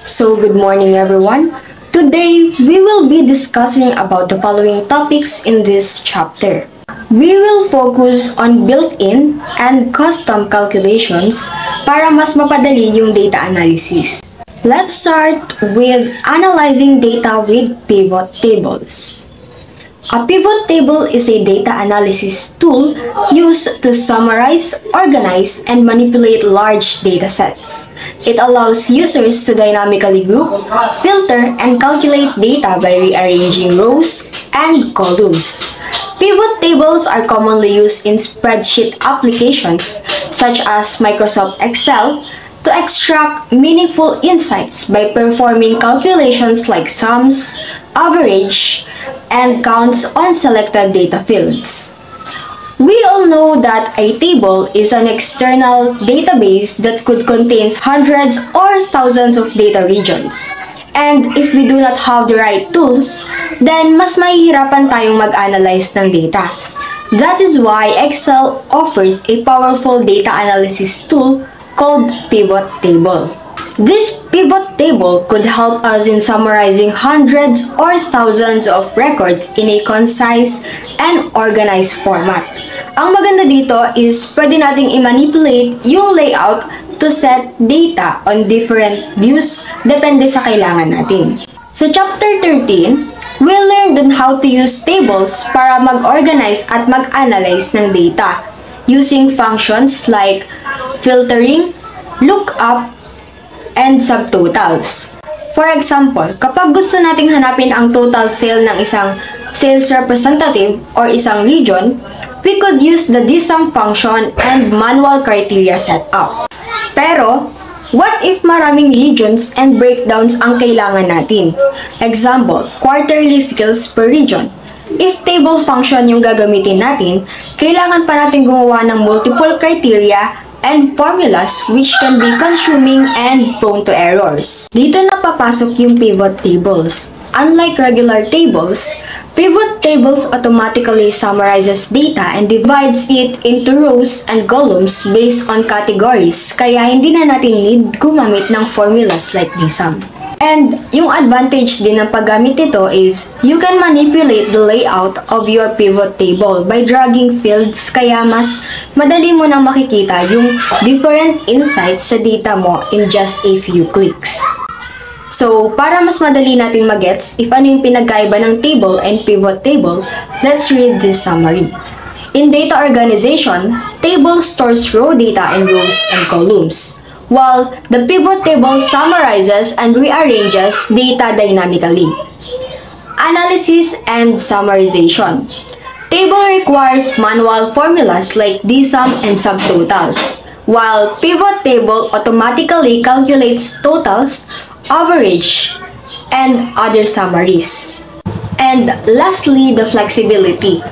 Good morning everyone. Today, we will be discussing about the following topics in this chapter. We will focus on built-in and custom calculations para mas mapadali yung data analysis. Let's start with analyzing data with pivot tables. A pivot table is a data analysis tool used to summarize, organize, and manipulate large data sets. It allows users to dynamically group, filter, and calculate data by rearranging rows and columns. Pivot tables are commonly used in spreadsheet applications such as Microsoft Excel to extract meaningful insights by performing calculations like sums, average, and counts on selected data fields. We all know that a table is an external database that could contain hundreds or thousands of data regions. And if we do not have the right tools, then mas mahihirapan tayong mag-analyze ng data. That is why Excel offers a powerful data analysis tool called Pivot Table. This pivot table could help us in summarizing hundreds or thousands of records in a concise and organized format. Ang maganda dito is pwede nating i-manipulate yung layout to set data on different views depende sa kailangan natin. Sa chapter 13, we learned on how to use tables para mag-organize at mag-analyze ng data using functions like filtering, lookup, and subtotals. For example, kapag gusto nating hanapin ang total sale ng isang sales representative or isang region, we could use the dsum function and manual criteria setup. Pero, what if maraming regions and breakdowns ang kailangan natin? Example, quarterly sales per region. If table function yung gagamitin natin, kailangan pa natin gumawa ng multiple criteria and formulas which can be consuming and prone to errors. Dito na papasok yung pivot tables. Unlike regular tables, pivot tables automatically summarizes data and divides it into rows and columns based on categories, kaya hindi na natin need gumamit ng formulas like dsum. And yung advantage din ng paggamit nito is you can manipulate the layout of your pivot table by dragging fields, kaya mas madali mo nang makikita yung different insights sa data mo in just a few clicks. So, para mas madali natin magets if ano yung pinagkaiba ng table and pivot table, let's read this summary. In data organization, table stores raw data in rows and columns, while the pivot table summarizes and rearranges data dynamically. Analysis and summarization. Table requires manual formulas like dsum and subtotals, while pivot table automatically calculates totals, average, and other summaries. And lastly, the flexibility.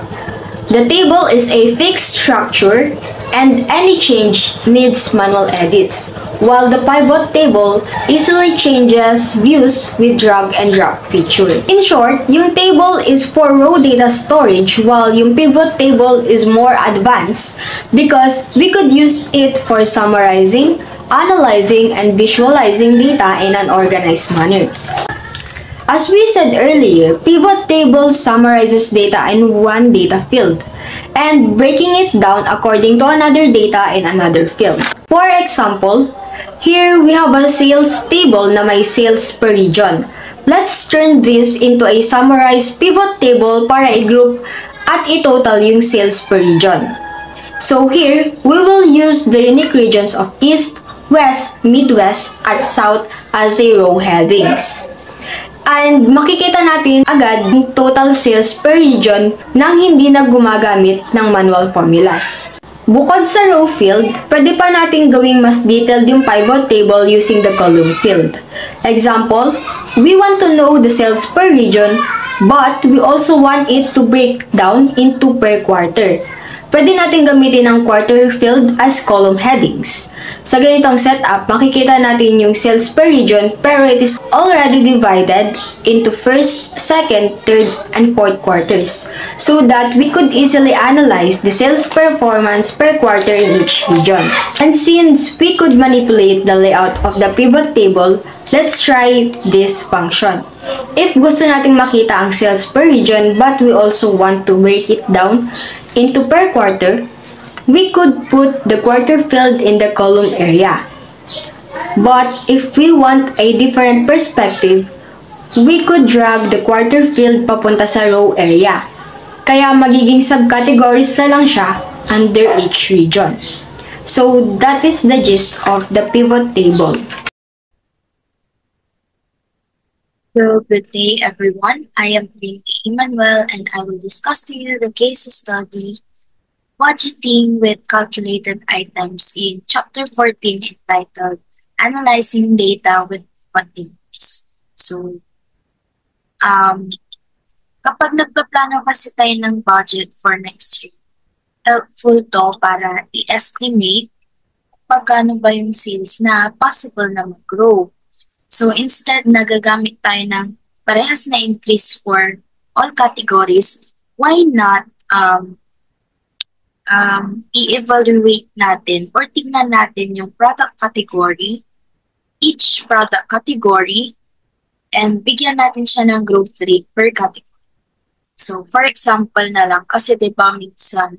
The table is a fixed structure and any change needs manual edits, while the pivot table easily changes views with drag and drop feature. In short, yung table is for raw data storage while yung pivot table is more advanced because we could use it for summarizing, analyzing, and visualizing data in an organized manner. As we said earlier, pivot table summarizes data in one data field and breaking it down according to another data in another field. For example, here we have a sales table na may sales per region. Let's turn this into a summarized pivot table para i-group at i-total yung sales per region. So here, we will use the unique regions of East, West, Midwest, at South as a row headings. And makikita natin agad yung total sales per region nang hindi na gumagamit ng manual formulas. Bukod sa row field, pwede pa natin gawing mas detailed yung pivot table using the column field. Example, we want to know the sales per region, but we also want it to break down into per quarter. Pwede natin gamitin ang quarter field as column headings. Sa ganitong setup, makikita natin yung sales per region pero it is already divided into first, second, third, and fourth quarters so that we could easily analyze the sales performance per quarter in each region. And since we could manipulate the layout of the pivot table, let's try this function. If gusto nating makita ang sales per region but we also want to break it down into per quarter, we could put the quarter field in the column area. But if we want a different perspective, we could drag the quarter field papunta sa row area. Kaya magiging subcategories na lang siya under each region. So that is the gist of the pivot table. So, good day everyone. I am Emmanuel and I will discuss to you the case study budgeting with calculated items in chapter 14 entitled Analyzing Data with Pivot Tables. So, kapag nagpaplano kasi tayo ng budget for next year, helpful to para i-estimate pagkano ba yung sales na possible na mag-grow. So instead, nagagamit tayo ng parehas na increase for all categories. Why not i-evaluate natin or tignan natin yung product category, each product category, and bigyan natin siya ng growth rate per category. So for example na lang, kasi diba minsan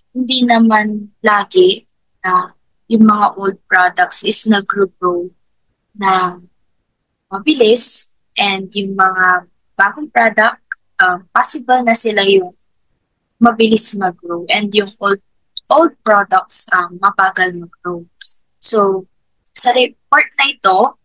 hindi naman lagi na yung mga old products is nag-grow na mabilis and yung mga bagong product, possible na sila yung mabilis mag-grow and yung old products mabagal mag-grow. So, sa report na ito,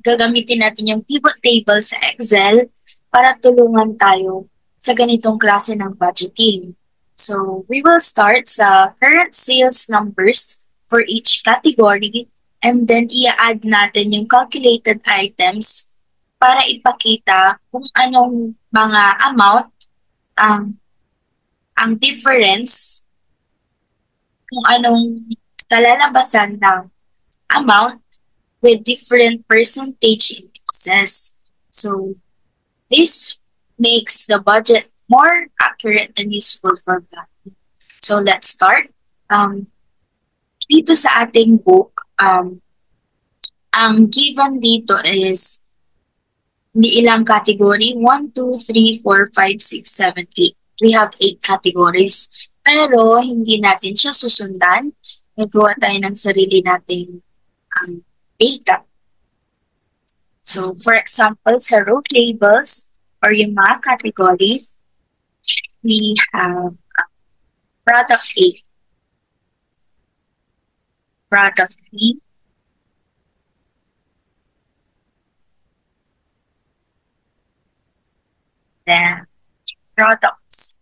gagamitin natin yung pivot table sa Excel para tulungan tayo sa ganitong klase ng budgeting. So, we will start sa current sales numbers for each category. And then, i-add natin yung calculated items para ipakita kung anong mga amount ang difference, kung anong kalalabasan ng amount with different percentage indexes. So, this makes the budget more accurate and useful for planning. So, let's start. Dito sa ating book, ang given dito is ilang category? 1, 2, 3, 4, 5, 6, 7, 8. We have 8 categories. Pero hindi natin siya susundan. Nagawa tayo ng sarili nating data. So, for example, sa row tables or yung mga categories, we have product A, product B, then products,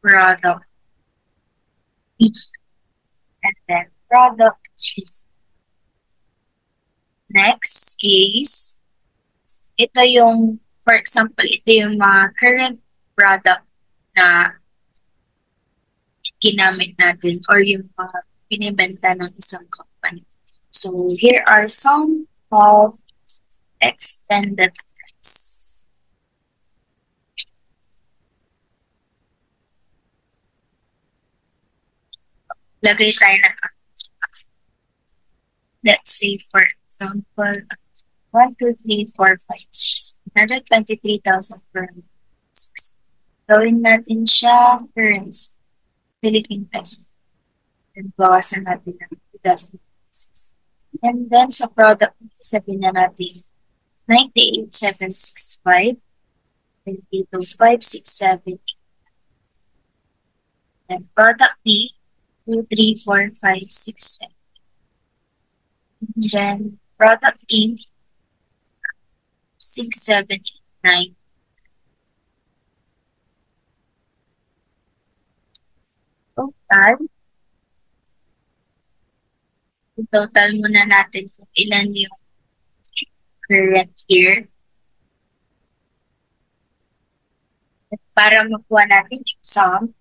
product B, and then product C. Next is, ito yung, for example, ito yung mga current product na ginamit natin or yung mga binibenta ng isang company. So, here are some of extended price. Lagay tayo ng let's say for example 1, 2, 3, 4, 5, 123,000 per month. Gawin natin siya currency, Philippine peso. And bawasan natin ng 2,000 pesos. And then sa product, sabihin na natin 98,765, 22,567. And product D, 2, 3, 4, 5, 6, 7. And then product E, 6, 7, 8, 9. Total muna natin kung ilan yung current year. para makuha natin yung sum,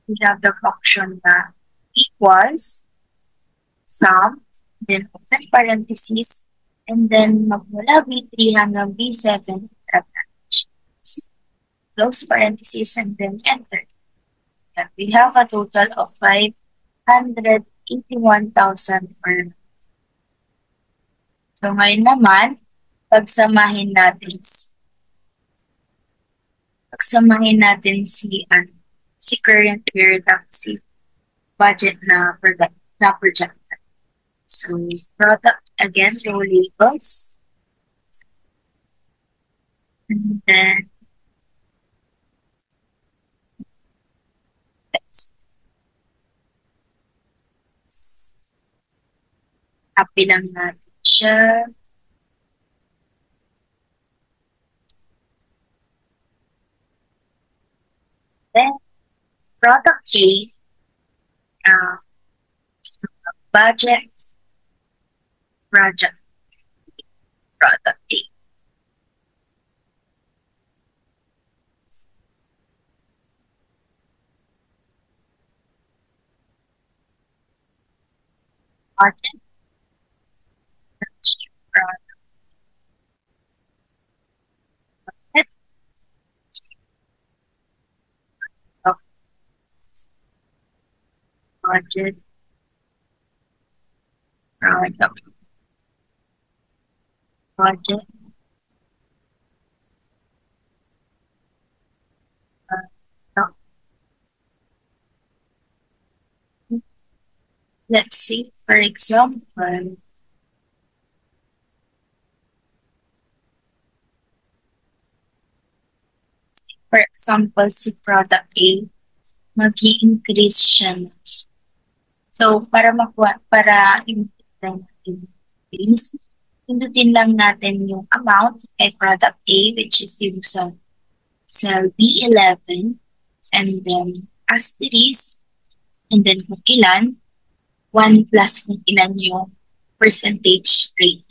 we have the function na equals sum, then open parentheses, and then magmula B3 hanggang B7, close parentheses, and then enter. And we have a total of 581,000 per. So ngayon naman, pagsamahin natin si current year tapos si budget na projected. So product again, row labels. And then text. Copy lang natin siya. Then product A, budget, project, product A. Budget, product, budget, product, budget, product. Let's see, for example, si product A, mag-i-increase siya. So, para increase, pindutin lang natin yung amount kay product A, which is yung sa cell B11, and then asterisk, and then kung ilan, 1 plus kung ilan yung percentage rate.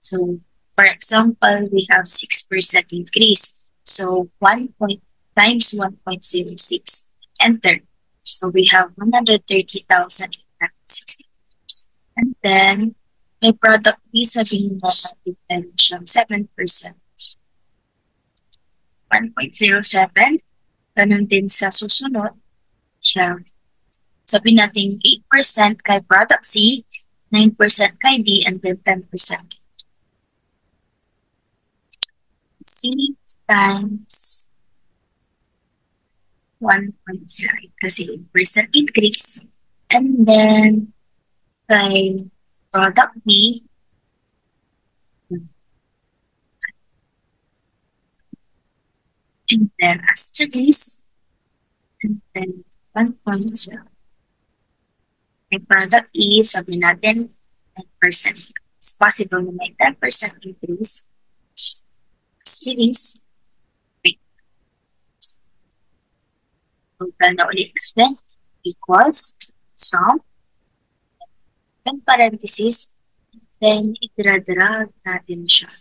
So, for example, we have 6% increase. So, 1 point times 1.06, enter. So, we have 130,860. And then, may product B, sabihin na natin siyang 7%. 1.07. Ganun din sa susunod. Siya. Sabihin natin 8% kay product C, 9% kay D, and then 10%. C times 1.08 kasi 8% increase. And then, kay product B, and then asterisk, and then 1.0. Kay product E, sabihin natin 10%. It's possible na may 10% increase. Asterisk, total na ulit natin, equals sum, and parenthesis, then idra-drag natin siya.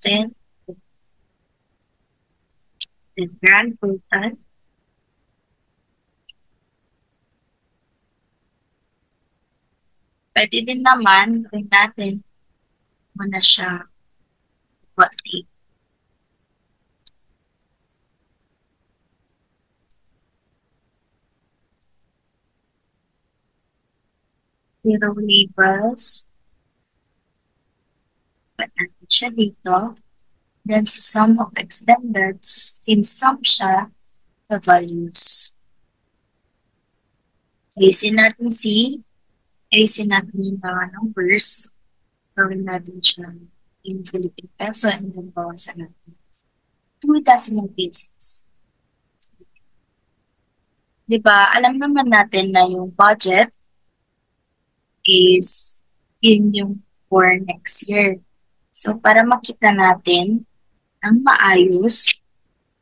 Then grand total, pwede din naman gawin natin muna siya what date. Zero labels. Pwede natin siya dito. Then sa sum of extended, since sum siya, the values. Ayusin natin yung mga numbers. Gawin natin siya in Philippine peso and then bawasan natin 2 decimal places. Diba, alam naman natin na yung budget is yun yung for next year. So, para makita natin ang maayos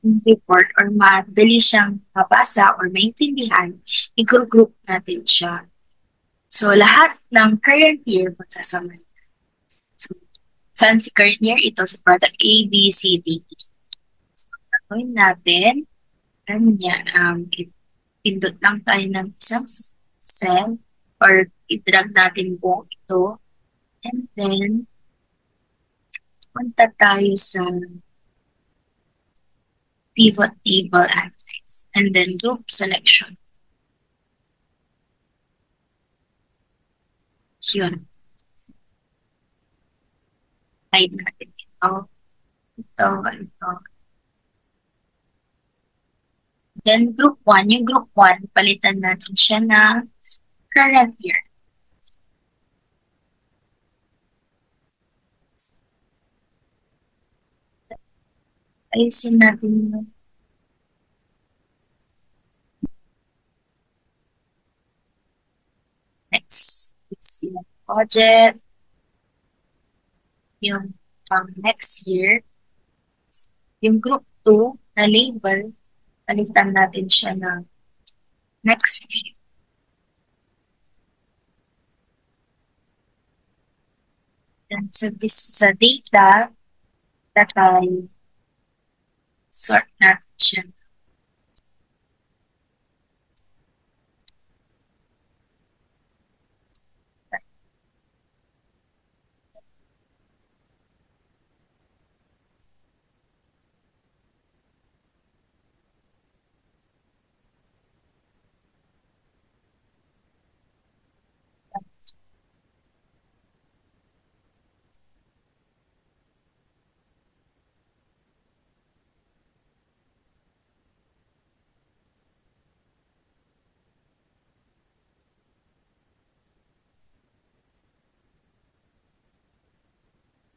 yung report or madali siyang mabasa or maintindihan, i-group natin siya. So, lahat ng current year magsasama. So, Saan si Carnier? Ito sa product A, B, C, D, E. So, gagawin natin, ganyan, pindot lang tayo ng isang cell or i-drag natin buong ito. And then, punta tayo sa pivot table analyze. And then, group selection. Yun. Hide natin ito. Ito. Then, group 1. Yung group 1, palitan natin siya ng current year. Ayusin natin yung next. Is yung budget. Yung next year. Yung group 2 na label, palitan natin siya ng next year. Then sa data, tayo sort natin siya.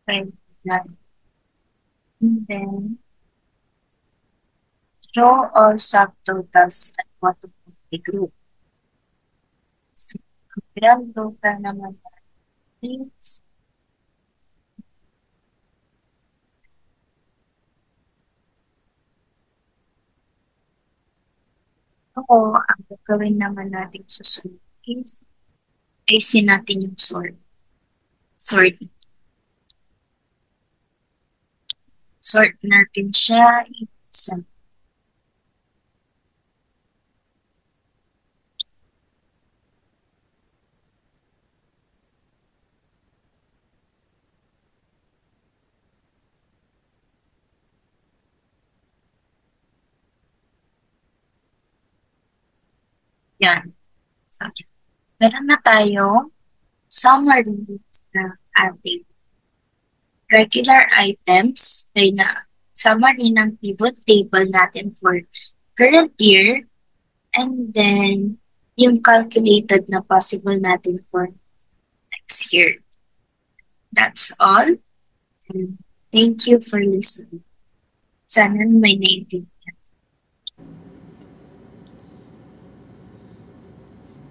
And then, show all subtotals at bottom of the group. So, ang grand total naman natin is ang gagawin naman natin susunod is ayusin natin yung sort. Sort natin siya isa. Yan. So, meron na tayo summary na ating regular items ay na summary ng pivot table natin for current year and then yung calculated na possible natin for next year. That's all. And thank you for listening. Sana may naintindihan.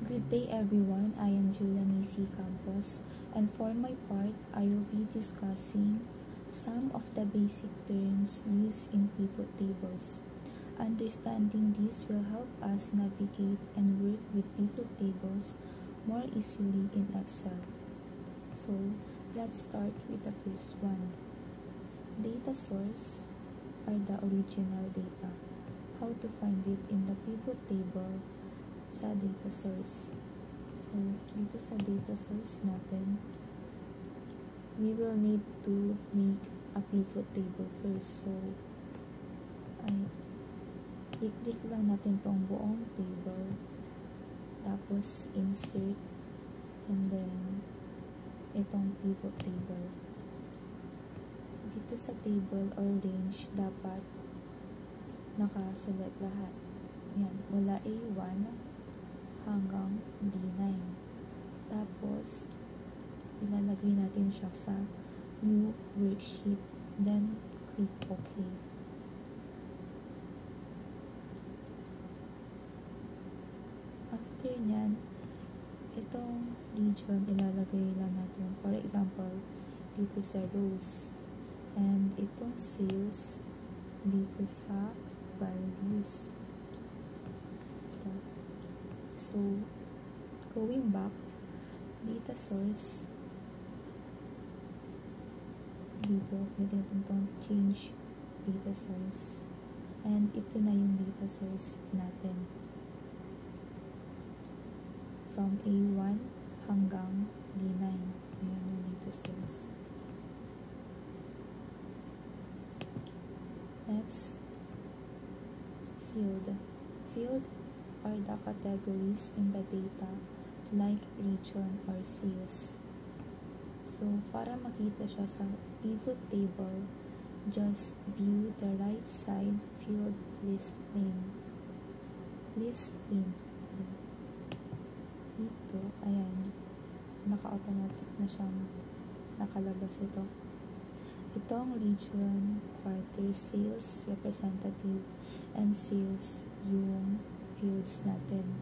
Good day everyone, I am Julia Macy Campos, and for my part, I will be discussing some of the basic terms used in pivot tables. Understanding this will help us navigate and work with pivot tables more easily in Excel. So, let's start with the first one. Data source are the original data. How to find it in the pivot table sa data source. So, dito sa data source natin, we will need to make a pivot table first. So, i-click lang natin tong buong table, tapos insert, and then itong pivot table. Dito sa table or range, dapat naka-select lahat. Yan, mula A1 hanggang D9. Tapos, ilalagay natin siya sa new worksheet. Then, click OK. After nyan, itong region ilalagay lang natin. For example, dito sa rows. And itong sales dito sa values. So, going back, data source, dito, pwede natin itong change data source. And ito na yung data source natin. From A1 hanggang D9. Ayan yung data source. Next, field. Field are the categories in the data like region or sales. So, para makita siya sa pivot table, just view the right side field list pane. List pane. Dito, ayan, naka-automatic na siyang nakalabas ito. Itong region, quarter, sales, representative, and sales yung fields natin.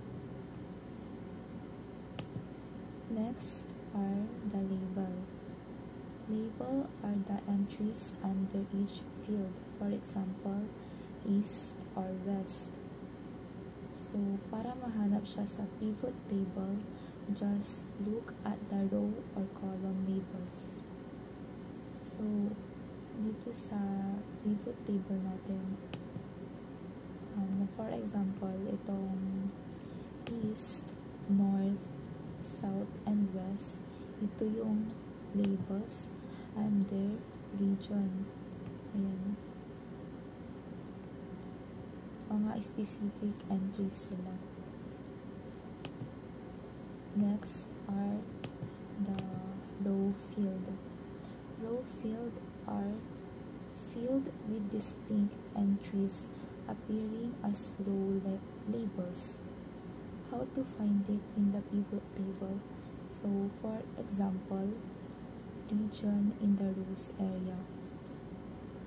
Next are the label. Label are the entries under each field. For example, east or west. So, para mahanap siya sa pivot table, just look at the row or column labels. So, dito sa pivot table natin, for example, itong east, north, south, and west, ito yung labels under region. Ayan. Mga specific entries sila. Next are the row field. Row field are field with distinct entries appearing as row labels. How to find it in the pivot table? So, for example, region in the rows area.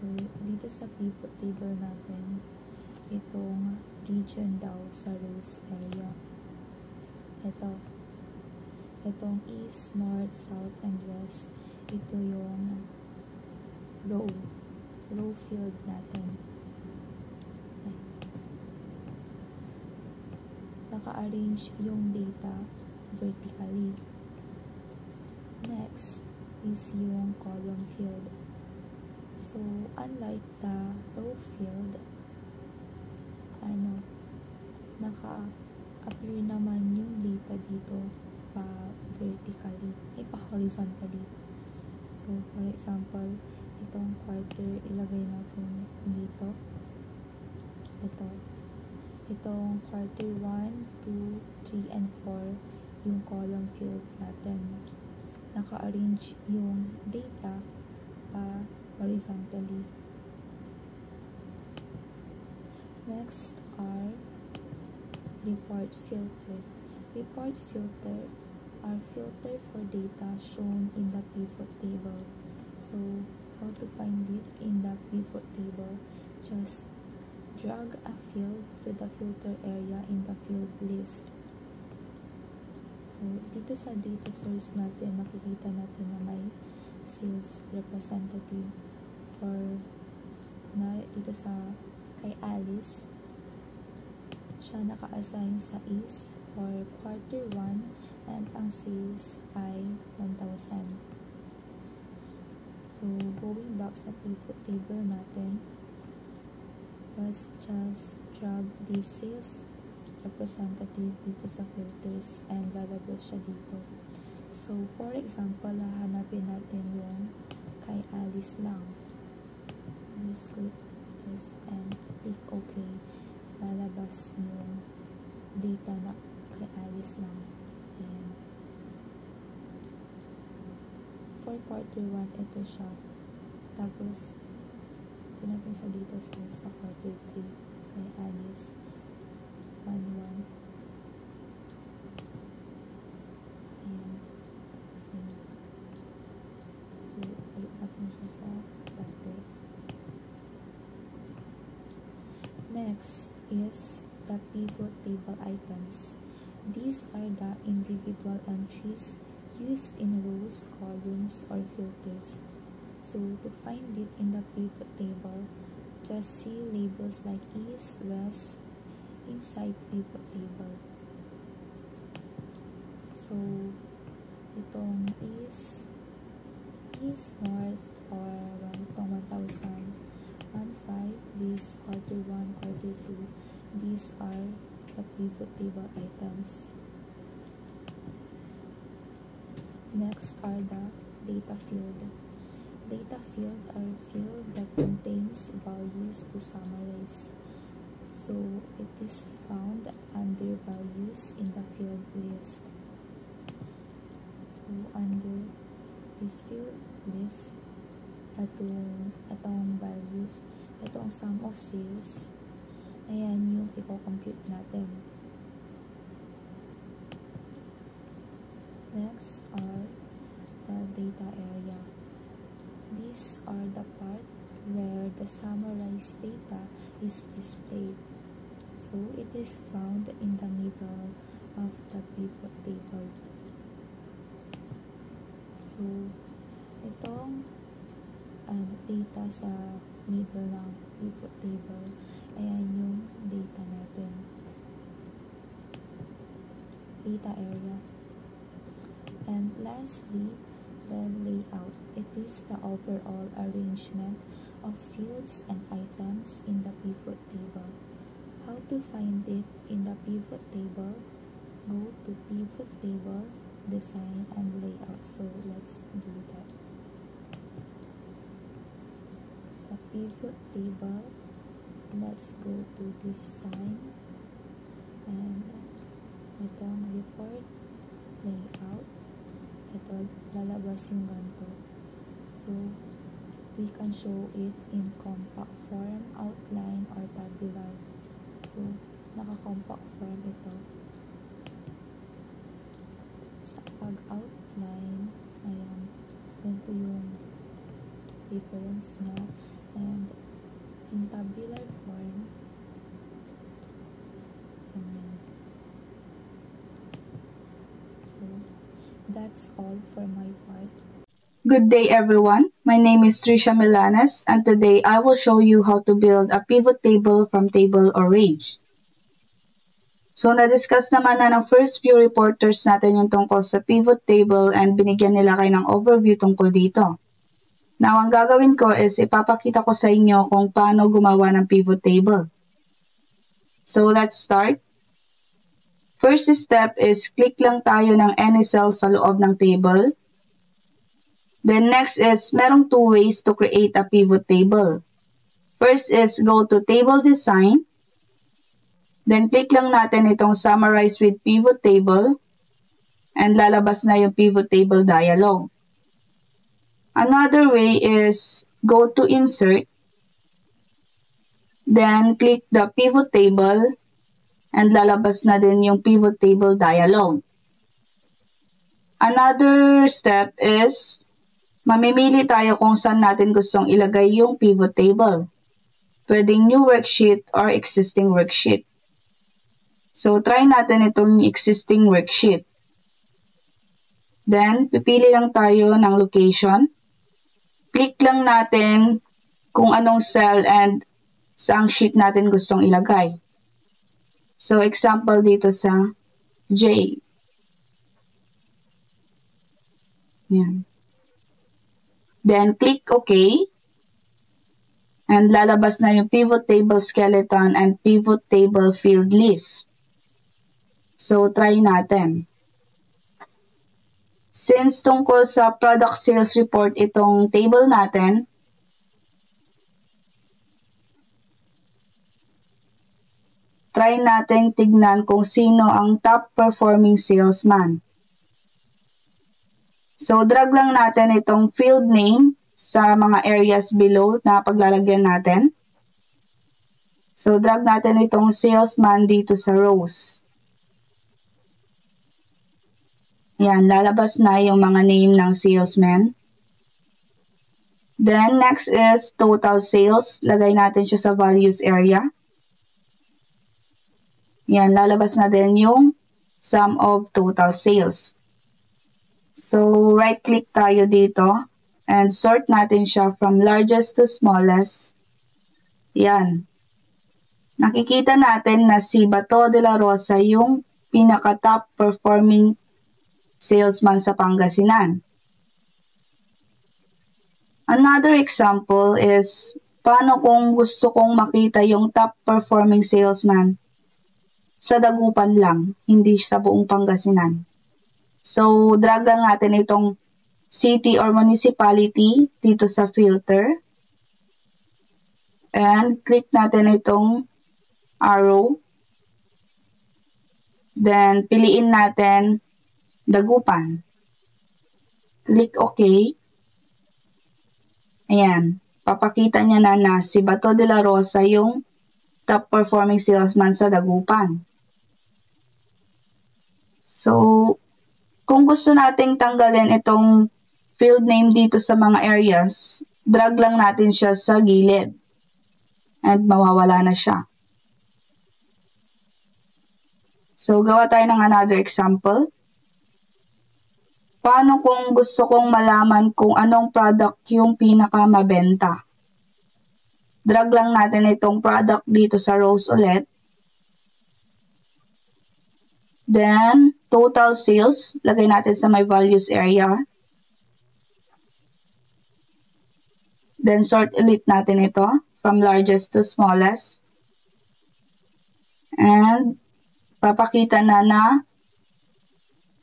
So, dito sa pivot table natin, itong region daw sa rows area. Itong east, north, south, and west, ito yung row field natin. Naka-arrange yung data vertically. Next is yung column field. So, unlike the row field, naka-appear naman yung data dito pa vertically, pa horizontally. So, for example, itong quarter, ilagay natin dito. Itong quarter 1, 2, 3, and 4, yung column field natin. Naka-arrange yung data pa horizontally. Next are report filter. Report filter are filter for data shown in the pivot table. So, how to find it in the pivot table? Just drag a field to the filter area in the field list. So, dito sa data source natin, makikita natin na may sales representative for dito sa kay Alice. Siya naka-assign sa East for quarter 1 and ang sales ay 1,000. So, going back sa pivot table natin, let's just drag the sales representative dito sa filters and lalabas siya dito. So, for example, hahanapin natin yung kay Alice lang. Just click this and click OK. Lalabas yung data na kay Alice lang. Ayan. For quarter 1, ito siya. Tapos, ito natin sa data source sa quarter 3 kay Alice. 1, 1. Ayan. So, ulit natin siya sa dati. Next is the pivot table items. These are the individual entries used in rows, columns, or filters. So, to find it in the pivot table, just see labels like East, West, inside pivot table. So, itong East, North, or itong 1,015, this quarter 1, quarter 2, these are the pivot table items. Next are the data field. Data field are field that contains values to summarize. So it is found under values in the field list. So under this field list, itong values, ito ang sum of sales. Ayan yung i-compute natin. Next are the data area. These are the part where the summarized data is displayed. So it is found in the middle of the pivot table. So itong data sa middle ng pivot table, ayan yung data natin. Data area. And lastly, the layout. It is the overall arrangement of fields and items in the pivot table. How to find it in the pivot table? Go to pivot table, design, and layout. So let's do that. Sa pivot table, let's go to design, and itong report, layout. Ito, lalabas yung ganito. So, we can show it in compact form, outline, or tabular. So, naka-compact form ito. Sa pag-outline, ayan, ganito yung difference niya. And, in tabular form, ayan. So, that's all for my part. Good day everyone, my name is Trisha Milanes and today I will show you how to build a pivot table from table or range. So na-discuss naman na ng first few reporters natin yung tungkol sa pivot table and binigyan nila kayo ng overview tungkol dito. Now ang gagawin ko is ipapakita ko sa inyo kung paano gumawa ng pivot table. So let's start. First step is click lang tayo ng any cell sa loob ng table. Then next is merong two ways to create a pivot table. First is go to table design. Then click lang natin itong summarize with pivot table. And lalabas na yung pivot table dialog. Another way is go to insert. Then click the pivot table. And lalabas na din yung pivot table dialog. Another step is mamimili tayo kung saan natin gustong ilagay yung pivot table. Pwedeng new worksheet or existing worksheet. So, try natin itong existing worksheet. Then, pipili lang tayo ng location. Click lang natin kung anong cell and saang sheet natin gustong ilagay. So, example dito sa J. Yan. Then, click OK. And lalabas na yung pivot table skeleton and pivot table field list. So, try natin. Since tungkol sa product sales report itong table natin, try natin tignan kung sino ang top performing salesman. So, drag lang natin itong field name sa mga areas below na paglalagyan natin. So, drag natin itong salesman dito sa rows. Yan, lalabas na yung mga name ng salesman. Then, next is total sales. Lagay natin siya sa values area. Yan, lalabas na din yung sum of total sales. So, right-click tayo dito and sort natin siya from largest to smallest. Yan. Nakikita natin na si Bato de la Rosa yung pinaka-top performing salesman sa Pangasinan. Another example is, paano kung gusto kong makita yung top performing salesman sa Dagupan lang, hindi sa buong Pangasinan. So, drag lang natin itong city or municipality dito sa filter. And click natin itong arrow. Then, piliin natin Dagupan. Click OK. Ayan. Papakita niya na si Bato de la Rosa yung top performing salesman sa Dagupan. So, kung gusto nating tanggalin itong field name dito sa mga areas, drag lang natin siya sa gilid. And mawawala na siya. So, gawa tayo ng another example. Paano kung gusto kong malaman kung anong product yung pinakamabenta? Drag lang natin itong product dito sa rows ulit. Then, total sales, lagay natin sa my values area. Then, sort ulit natin ito from largest to smallest. And, papakita na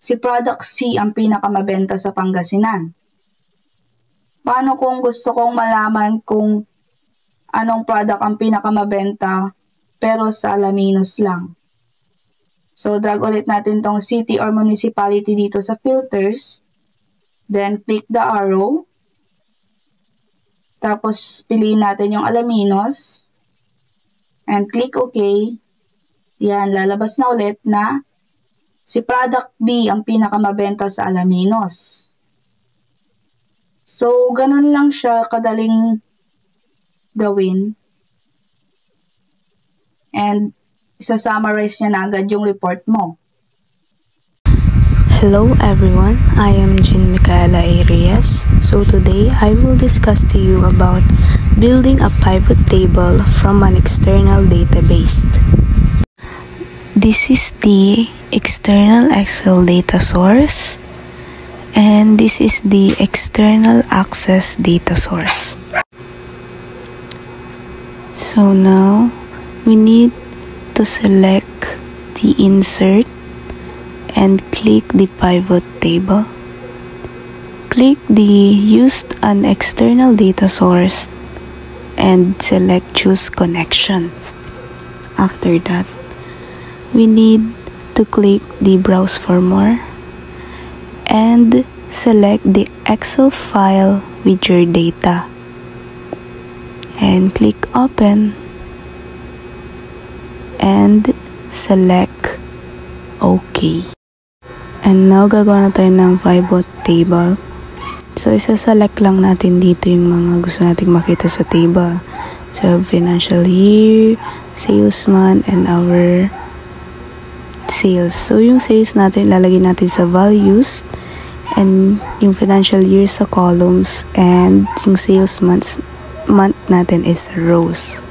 si product C ang pinakamabenta sa Pangasinan. Paano kung gusto kong malaman kung anong product ang pinakamabenta pero sa Alaminos lang? So, drag ulit natin tong city or municipality dito sa filters. Then, click the arrow. Tapos, piliin natin yung Alaminos. And click OK. Yan, lalabas na ulit na si product B ang pinakamabenta sa Alaminos. So, ganun lang siya kadaling gawin. And, isa-summarize niya na agad yung report mo. Hello everyone, I am Jean Micaela Arias. So today I will discuss to you about building a pivot table from an external database. This is the external Excel data source and this is the external Access data source. So now we need to select the insert and click the pivot table. Click the used an external data source and select choose connection. After that, we need to click the browse for more and select the Excel file with your data and click open and select OK. And now, gagawa na tayo ng pivot table. So, isa-select lang natin dito yung mga gusto nating makita sa table. So, financial year, salesman, and our sales. So, yung sales natin, lalagay natin sa values, and yung financial year sa columns, and yung sales month natin is rows.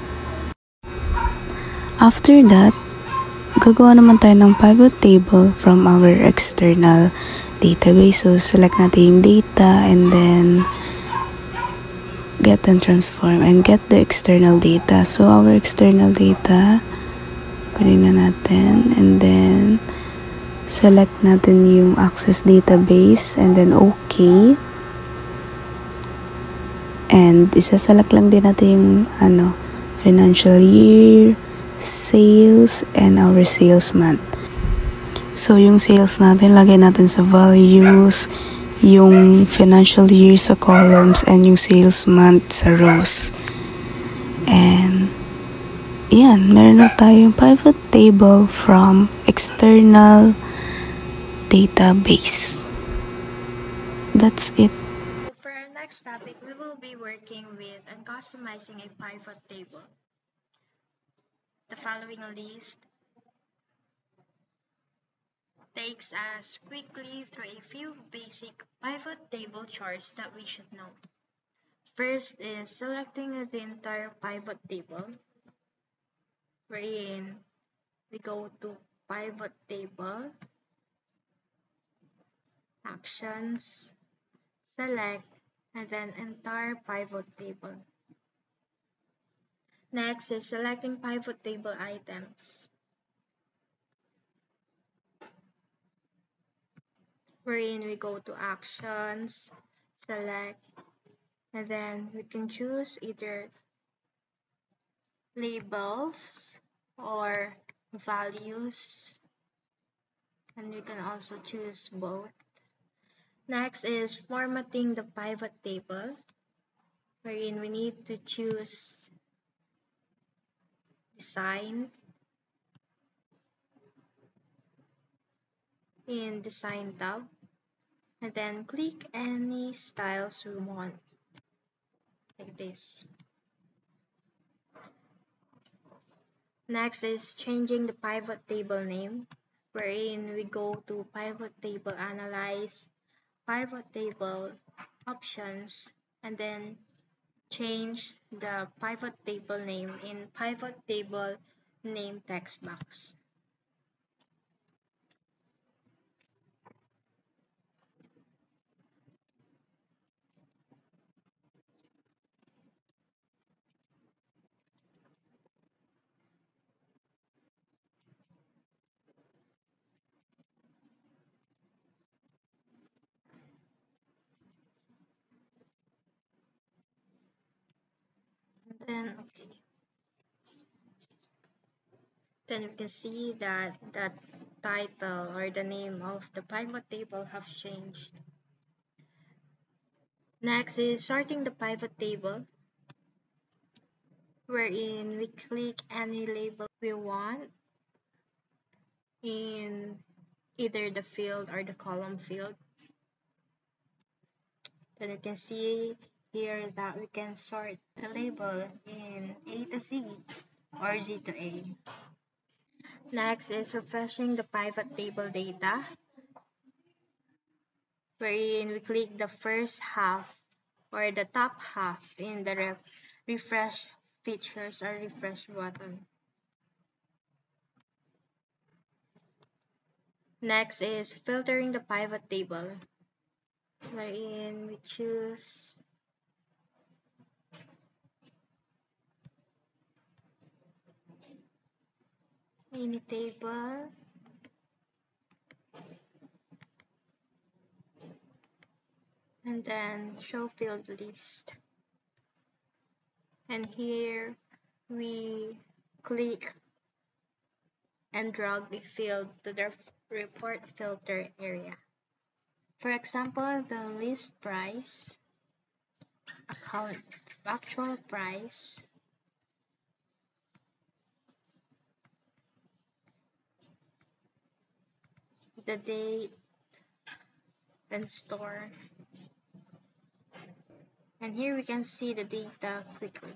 After that, gagawa naman tayo ng pivot table from our external database. So, select natin yung data and then get and transform and get the external data. So, our external data, kunin na natin and then select natin yung Access database and then OK. And isa-select lang din natin yung financial year, sales, and our sales month. So, yung sales natin, lagay natin sa values, yung financial year sa columns, and yung sales month sa rows. And, yan, meron na tayong pivot table from external database. That's it. For our next topic, we will be working with and customizing a pivot table. The following list takes us quickly through a few basic pivot table charts that we should know. First is selecting the entire pivot table, wherein we go to pivot table, actions, select, and then entire pivot table. Next is selecting pivot table items, wherein we go to actions, select, and then we can choose either labels or values, and we can also choose both. Next is formatting the pivot table, wherein we need to choose design in design tab, and then click any styles we want, like this. Next is changing the pivot table name, wherein we go to pivot table analyze, pivot table options, and then change the pivot table name in pivot table name text box. Then we can see that the title or the name of the pivot table have changed. Next is sorting the pivot table, wherein we click any label we want in either the field or the column field. Then you can see here that we can sort the label in A to Z or Z to A. Next is refreshing the pivot table data, wherein we click the first half or the top half in the refresh features or refresh button. Next is filtering the pivot table, wherein we choose any table, and then show field list. And here we click and drag the field to the report filter area. For example, the list price, account actual price, the date, and store. And here we can see the data quickly.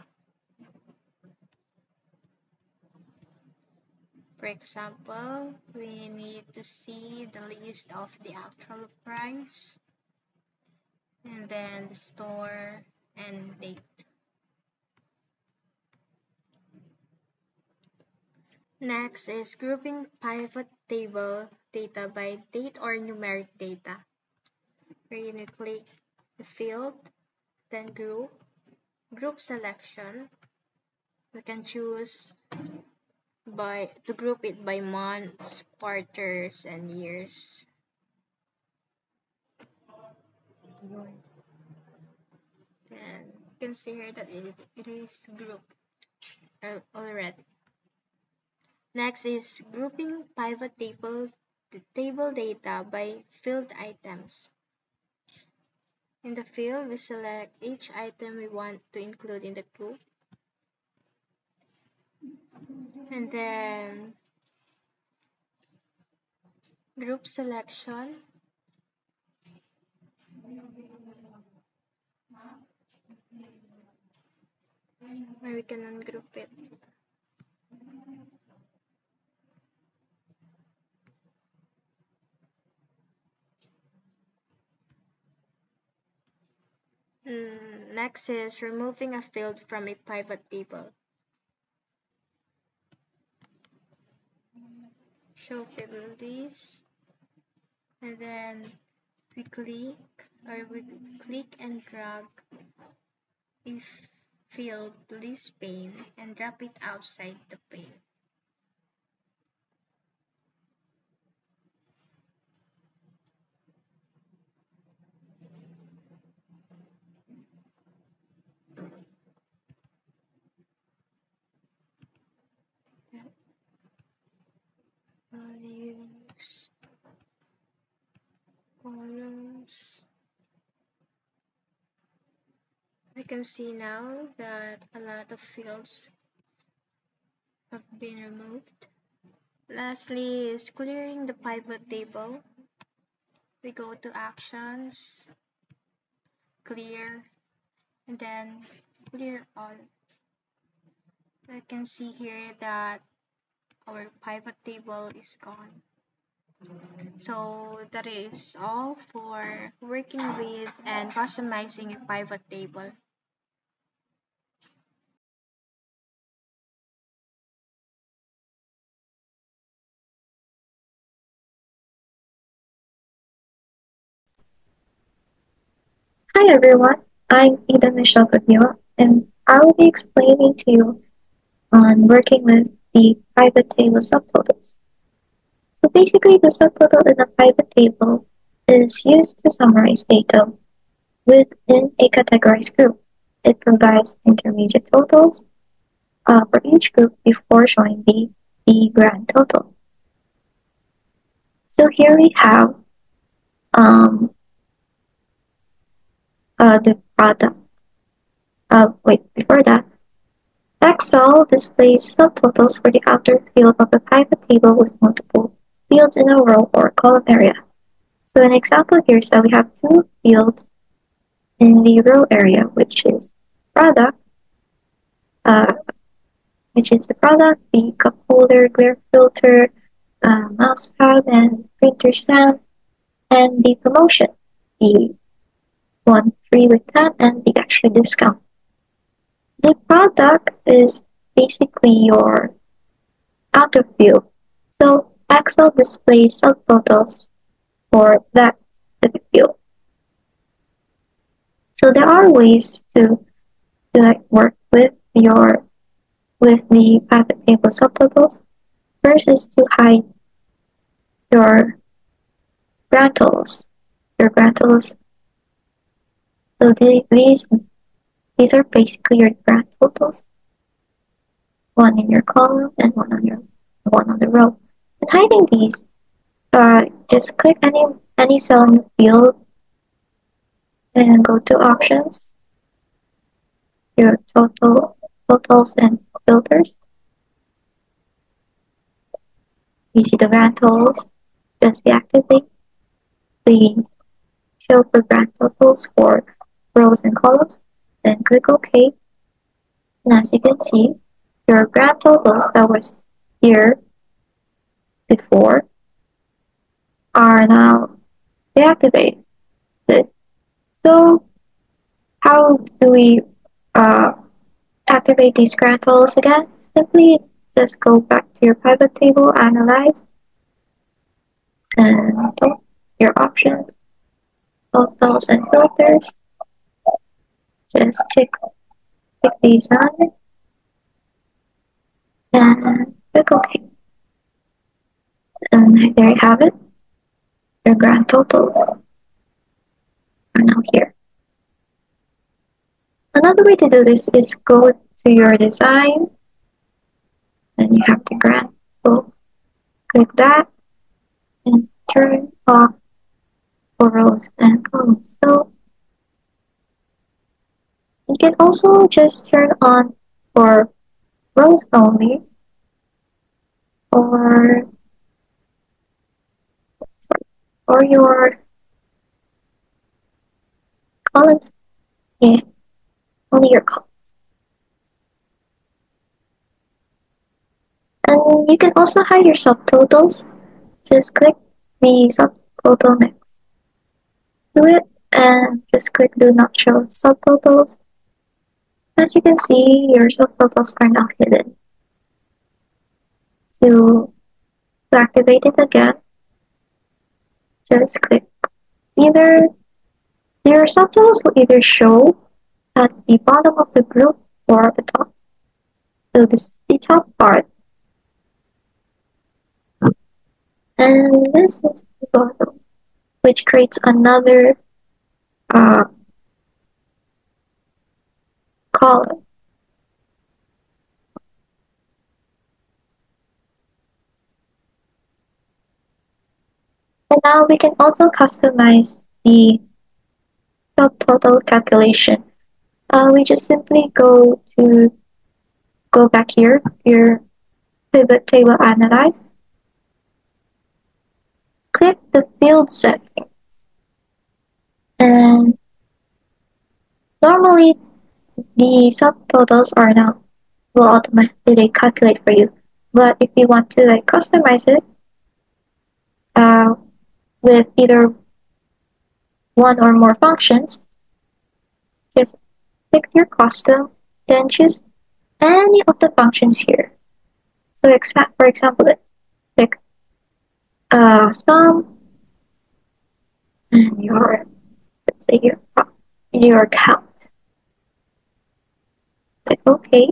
For example, we need to see the list of the actual price, and then the store and date. Next is grouping pivot table data by date or numeric data. Where you click the field, then group selection. We can choose to group it by months, quarters, and years. And you can see here that it is grouped already. Next is grouping pivot table data by field items. In the field, we select each item we want to include in the group. And then group selection. Where we can ungroup it. Next is removing a field from a pivot table. Show field list, and then we click and drag a field list pane and drop it outside the pane. Values, columns. I can see now that a lot of fields have been removed. Lastly is clearing the pivot table. We go to Actions, Clear, and then Clear All. I can see here that our pivot table is gone. So that is all for working with and customizing a pivot table. Hi everyone, I'm Ida Michelle Padilla, and I will be explaining to you on working with the pivot table subtotals. So basically, the subtotal in a pivot table is used to summarize data within a categorized group. It provides intermediate totals for each group before showing the grand total. So here we have the product. Before that, Excel displays subtotals for the outer field of a pivot table with multiple fields in a row or column area. So an example here is that we have two fields in the row area, which is product, the product, the cup holder, glare filter, mouse pad, and printer stand, and the promotion, the 1 free with 10 and the extra discount. The product is basically your outer field. So Excel displays subtotals for that specific field. So there are ways to work with the pivot table subtotals. First is to hide your grand totals. Your grand totals. So these are basically your grand totals. One in your column and one on the row. And hiding these, just click any cell in the field and go to Options, your totals and filters. You see the grand totals. Just deactivate the show for grand totals for rows and columns. Then click OK. And as you can see, your grand totals that was here before are now deactivated. So how do we activate these grand totals again? Simply just go back to your pivot table, Analyze, and your Options, totals and filters. Just tick these on and click OK. And there you have it. Your grand totals are now here. Another way to do this is go to your design, and you have the grand total. Click that and turn off for rows and columns. So you can also just turn on for rows only, or your columns. Yeah, only your columns. And you can also hide your subtotals. Just click the subtotal next to it and just click Do Not Show Subtotals. As you can see, your subtotals are now hidden. To activate it again, just click the either your subtotals will either show at the bottom of the group or at the top. So this is the top part, and this is the bottom, which creates another uh, column. And now we can also customize the subtotal calculation. We just simply go back here, your pivot table analyze, click the field setting, and normally the subtotals are now will automatically calculate for you. But if you want to like customize it uh, with either one or more functions, just click your custom, then choose any of the functions here. So for example, let's pick sum and your, let's say your count. Click OK.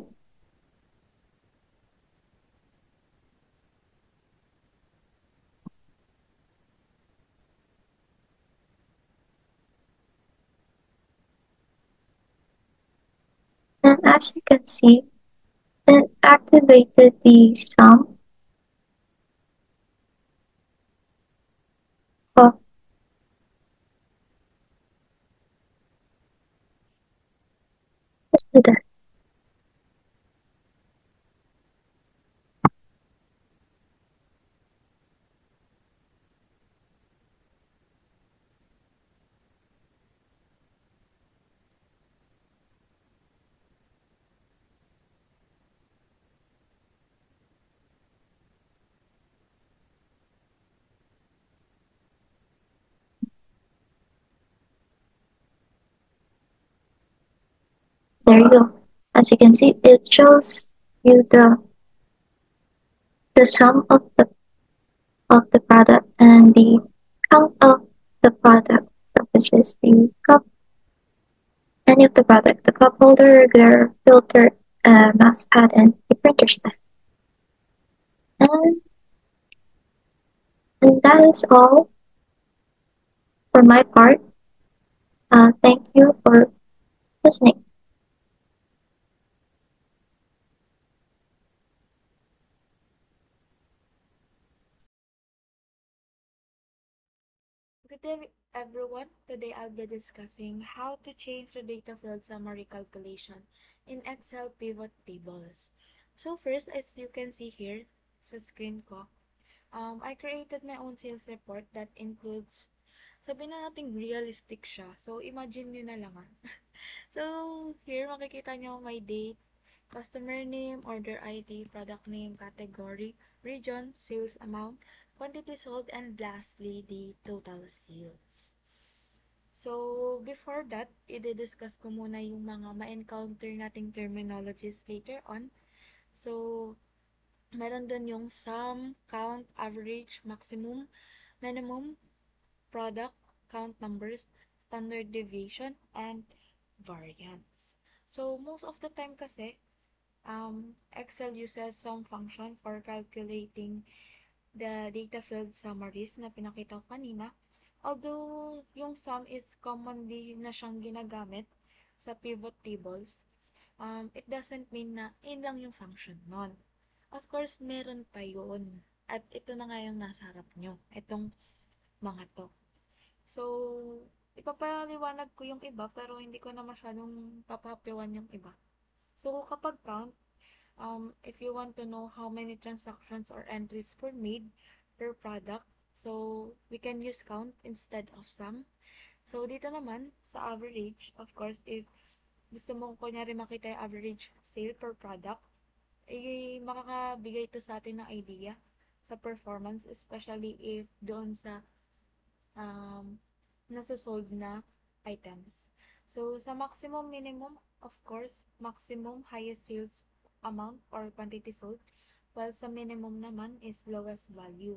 And as you can see, it activated the sum of, let's do that. There you go. As you can see, it shows you the sum of the product and the count of the product, so which is the cup, any of the product, the cup holder, regular filter, mouse pad, and the printer stand. And, and that is all for my part. Thank you for listening. Good day, everyone. Today I'll be discussing how to change the data field summary calculation in Excel pivot tables. So first, as you can see here sa screen ko, I created my own sales report that includes, sabihin na natin realistic siya. So imagine nyo na lang So here makikita nyo my date, customer name, order ID, product name, category, region, sales amount, quantity sold, and lastly, the total sales. So, before that, i-discuss ko muna yung mga ma-encounter nating terminologies later on. So, meron dun yung sum, count, average, maximum, minimum, product, count numbers, standard deviation, and variance. So, most of the time kasi, Excel uses some function for calculating the data field summaries na pinakita ko kanina. Although yung sum is commonly na siyang ginagamit sa pivot tables, it doesn't mean na yun lang yung function nun. Of course, meron pa yun. At ito na nga yung nasa harap nyo. Itong mga to. So, ipapaliwanag ko yung iba pero hindi ko na masyadong papapiwan yung iba. So, kapag count, if you want to know how many transactions or entries were made per product, so we can use count instead of sum. So, dito naman, sa average, of course, if gusto mo kunyari makita yung average sale per product, makakabigay ito sa atin ng idea sa performance, especially if doon sa nasa-sold na items. So, sa maximum minimum, of course, maximum highest sales amount or quantity sold, while sa minimum naman is lowest value.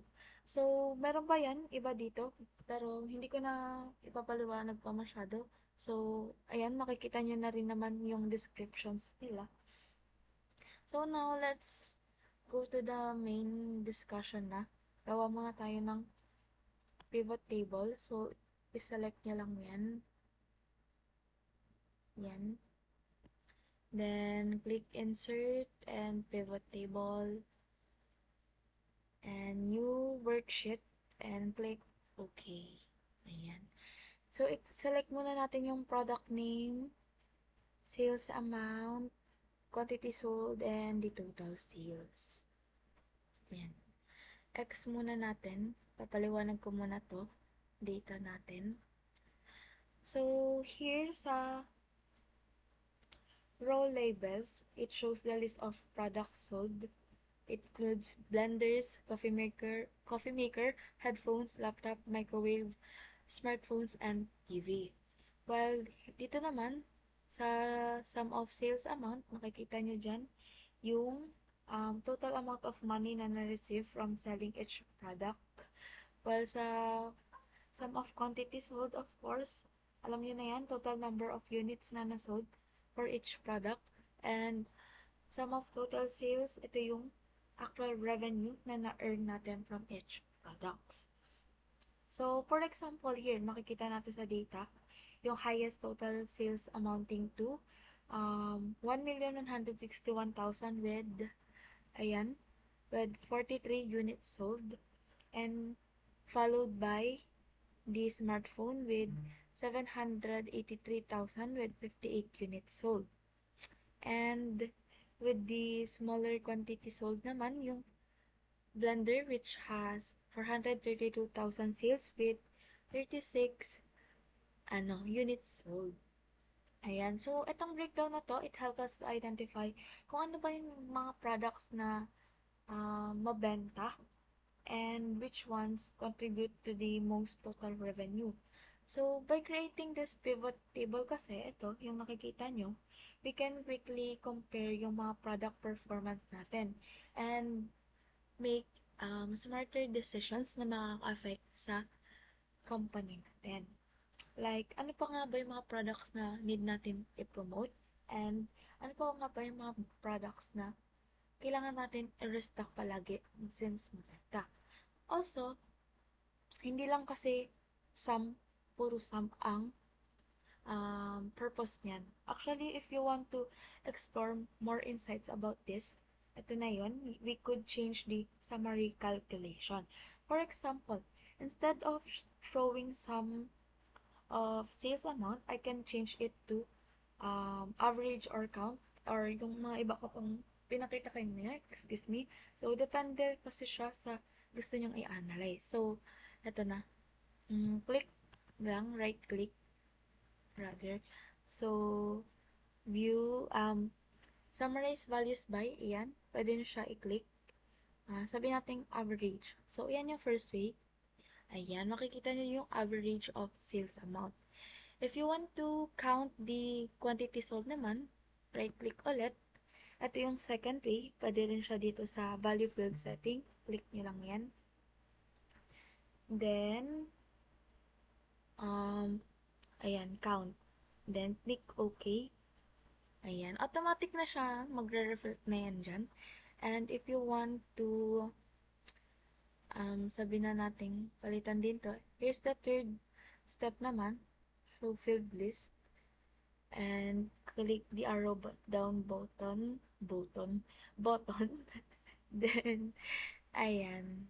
So, meron pa yan, iba dito, pero hindi ko na ipapaliwanag pa masyado. So, ayan, makikita nyo na rin naman yung descriptions nila. So, now, let's go to the main discussion na. Gawa muna tayo ng pivot table. So, iselect nyo lang yan. Yan. Then, click Insert and Pivot Table. And New Worksheet. And click OK. Ayan. So, select muna natin yung product name, sales amount, quantity sold, and the total sales. Ayan. X muna natin. Papaliwanag ko muna to. Data natin. So, here sa row labels, it shows the list of products sold. It includes blenders, coffee maker, headphones, laptop, microwave, smartphones, and TV. While dito naman, sa sum of sales amount, makikita nyo dyan yung total amount of money na na-receive from selling each product. While sa sum of quantity sold, of course, alam nyo na yan, total number of units na na-sold for each product. And sum of total sales, ito yung actual revenue na na-earn natin from each products. So, for example, here, makikita natin sa data, yung highest total sales amounting to 1,161,000 with 43 units sold, and followed by the smartphone with 783,000 with 58 units sold. And with the smaller quantity sold naman, yung blender, which has 432,000 sales with 36 units sold. Ayan. So, itong breakdown na to, it helps us to identify kung ano ba yung mga products na mabenta and which ones contribute to the most total revenue. So, by creating this pivot table kasi, ito, yung nakikita nyo, we can quickly compare yung mga product performance natin and make smarter decisions na makaka-affect sa company natin. Like, ano pa nga ba yung mga products na need natin i-promote? And ano pa nga ba yung mga products na kailangan natin i-restock palagi since maganda? Also, hindi lang kasi puro sum ang purpose niyan. Actually, if you want to explore more insights about this, ito na yun, we could change the summary calculation. For example, instead of showing sum of sales amount, I can change it to average or count, or yung mga iba ko kung pinakita kayo niya, excuse me. So, depende kasi siya sa gusto nyong i-analyze. So, ito na. Click lang, right click, rather. So, view, summarize values by, ayan. Pwede nyo siya i-click. Sabi natin average. So, ayan yung first way. Ayan, makikita nyo yung average of sales amount. If you want to count the quantity sold naman, right-click ulit. Ito yung second way. Pwede rin siya dito sa value field setting. Click nyo lang yan. Then, ayan, count. Then, click OK. Ayan, automatic na siya. Magre-reflect na yan dyan. And if you want to, sabi na natin, palitan din to. Here's the third step naman. Show field list. And click the arrow down button. Then, ayan.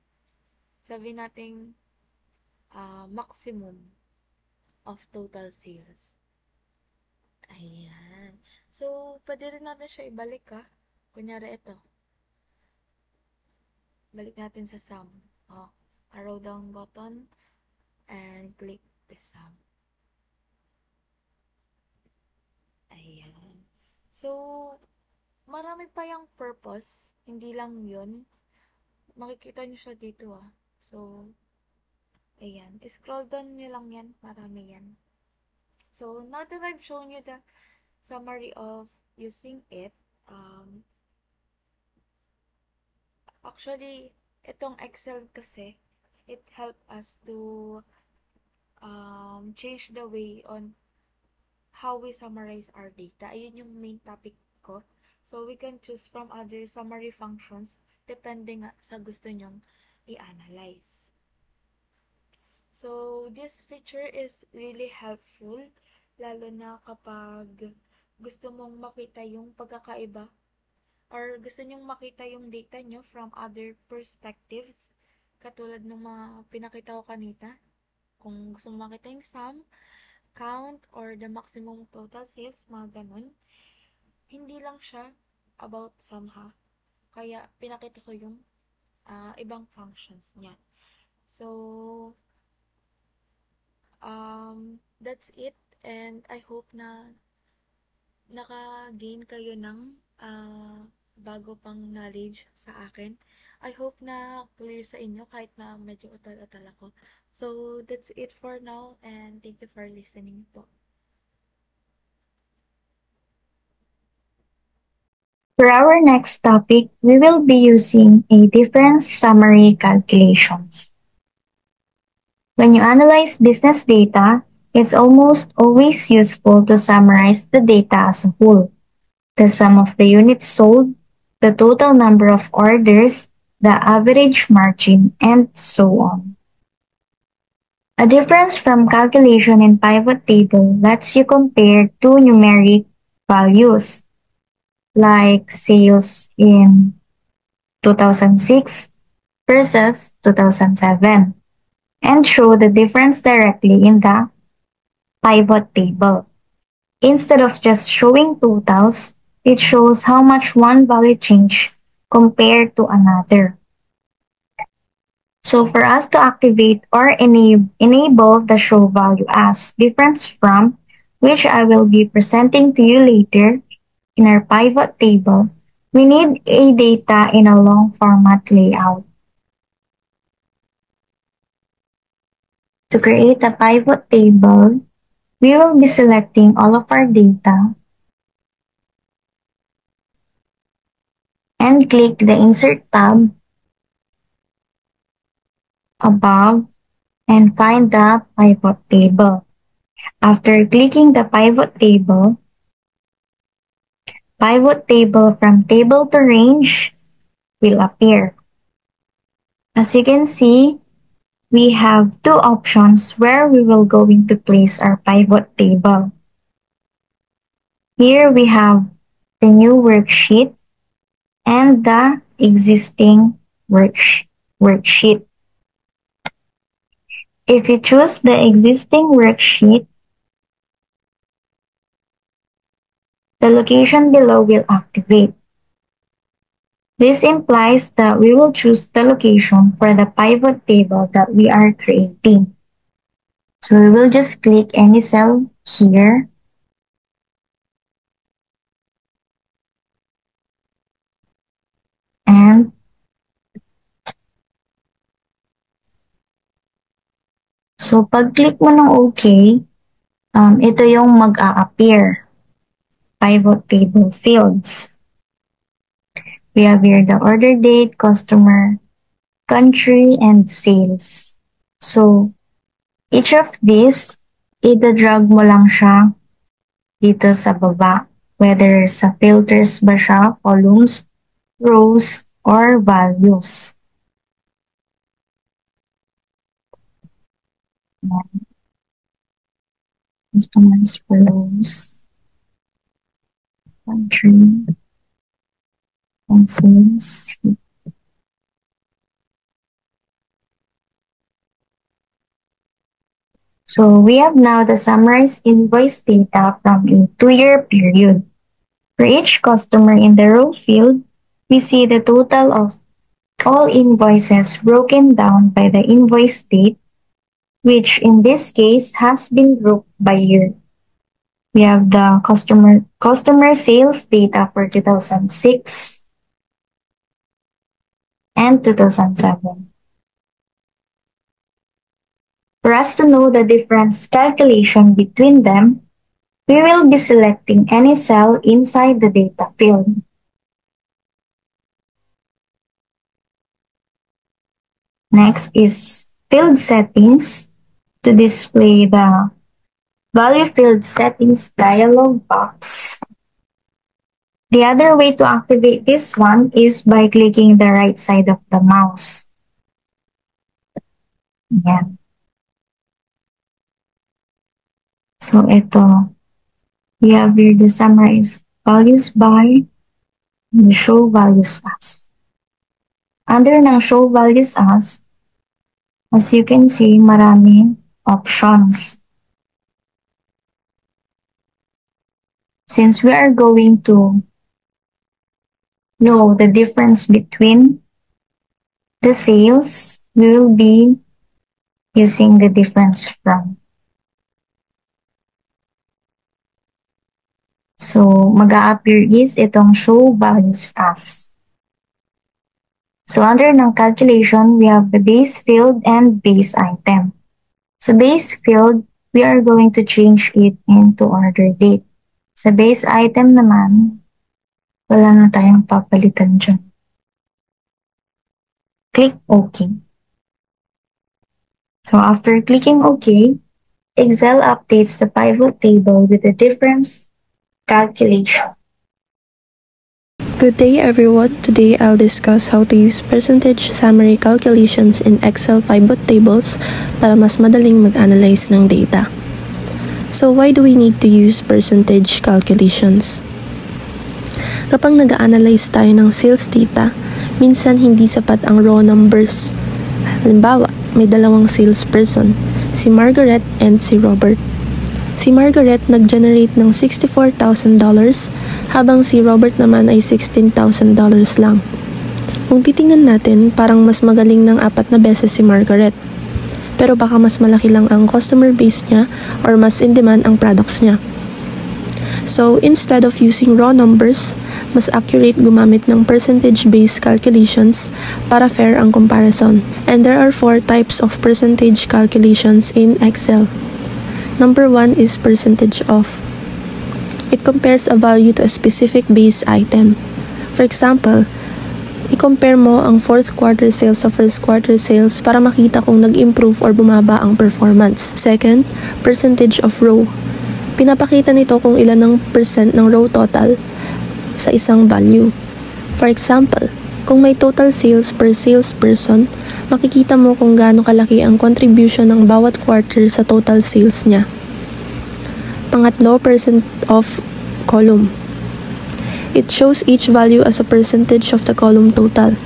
Sabi natin, maximum of total sales. Ayan. So, pwede rin natin siya ibalik Kunyari ito. Balik natin sa sum. Arrow down button and click the sum. Ayan. So, marami pa yung purpose. Hindi lang yun. Makikita nyo siya dito So, ayan. Scroll down nyo lang yan. Marami yan. So, now that I've shown you the summary of using it, Actually, itong Excel kasi, it help us to change the way on how we summarize our data. Ayun yung main topic ko. So, we can choose from other summary functions depende nga sa gusto nyong i-analyze. So, this feature is really helpful, lalo na kapag gusto mong makita yung pagkakaiba or gusto nyong makita yung data nyo from other perspectives, katulad ng mga pinakita ko kanina. Kung gusto mong makita yung sum, count, or the maximum total sales, mga ganun. Hindi lang siya about sum ha. Kaya pinakita ko yung ibang functions niya. So, that's it. And I hope na naka-gain kayo ng bago pang knowledge sa akin. I hope na clear sa inyo kahit na medyo utal-utal ako. So, that's it for now and thank you for listening po. For our next topic, we will be using a difference summary calculations. When you analyze business data, it's almost always useful to summarize the data as a whole. The sum of the units sold, the total number of orders, the average margin, and so on. A difference from calculation in pivot table lets you compare two numeric values, like sales in 2006 versus 2007, and show the difference directly in the pivot table. Instead of just showing totals, it shows how much one value changed compared to another. So for us to activate or enable the show value as difference from, which I will be presenting to you later in our pivot table, we need a data in a long format layout. To create a pivot table, we will be selecting all of our data and click the Insert tab above and find the pivot table. After clicking the pivot table from table to range will appear. As you can see, we have two options where we will going to place our pivot table. Here we have the new worksheet and the existing worksheet. If you choose the existing worksheet, the location below will activate. This implies that we will choose the location for the pivot table that we are creating. So we will just click any cell here. And so pag-click mo ng OK, ito yung mag-a-appear. Pivot table fields. We have here the order date, customer, country, and sales. So, each of these, ida-drag mo lang siya dito sa baba. Whether sa filters ba siya, columns, rows, or values. Customers for rows, country, and sales. So we have now the summarized invoice data from a 2-year period. For each customer in the row field, we see the total of all invoices broken down by the invoice date, which in this case has been grouped by year. We have the customer sales data for 2006 and 2007. For us to know the difference calculation between them, we will be selecting any cell inside the data field. Next is field settings. To display the value field settings dialog box. The other way to activate this one is by clicking the right side of the mouse. Yan. So ito, we have here the summarize values by and show values as. Under ng show values as you can see, maraming options. Since we are going to know the difference between the sales, we will be using the difference from. So, mag-a-appear is itong show values as. So, under ng calculation, we have the base field and base item. Sa base field, we are going to change it into order date. Sa base item naman, wala na tayong papalitan dyan. Click OK. So, after clicking OK, Excel updates the pivot table with the difference calculation. Good day everyone. Today I'll discuss how to use percentage summary calculations in Excel pivot tables para mas madaling mag-analyze ng data. So why do we need to use percentage calculations? Kapag nag-analyze tayo ng sales data, minsan hindi sapat ang raw numbers. Halimbawa, may dalawang salesperson, si Margaret and si Robert. Si Margaret nag-generate ng $64,000 habang si Robert naman ay $16,000 lang. Kung titingnan natin, parang mas magaling ng 4 na beses si Margaret. Pero baka mas malaki lang ang customer base niya or mas in demand ang products niya. So, instead of using raw numbers, mas accurate gumamit ng percentage-based calculations para fair ang comparison. And there are 4 types of percentage calculations in Excel. Number 1 is percentage of. It compares a value to a specific base item. For example, i-compare mo ang 4th quarter sales sa 1st quarter sales para makita kung nag-improve or bumaba ang performance. Second, percentage of row. Pinapakita nito kung ilan ang percent ng row total sa isang value. For example, kung may total sales per salesperson, makikita mo kung gaano kalaki ang contribution ng bawat quarter sa total sales niya. Pangatlo, percent of column. It shows each value as a percentage of the column total.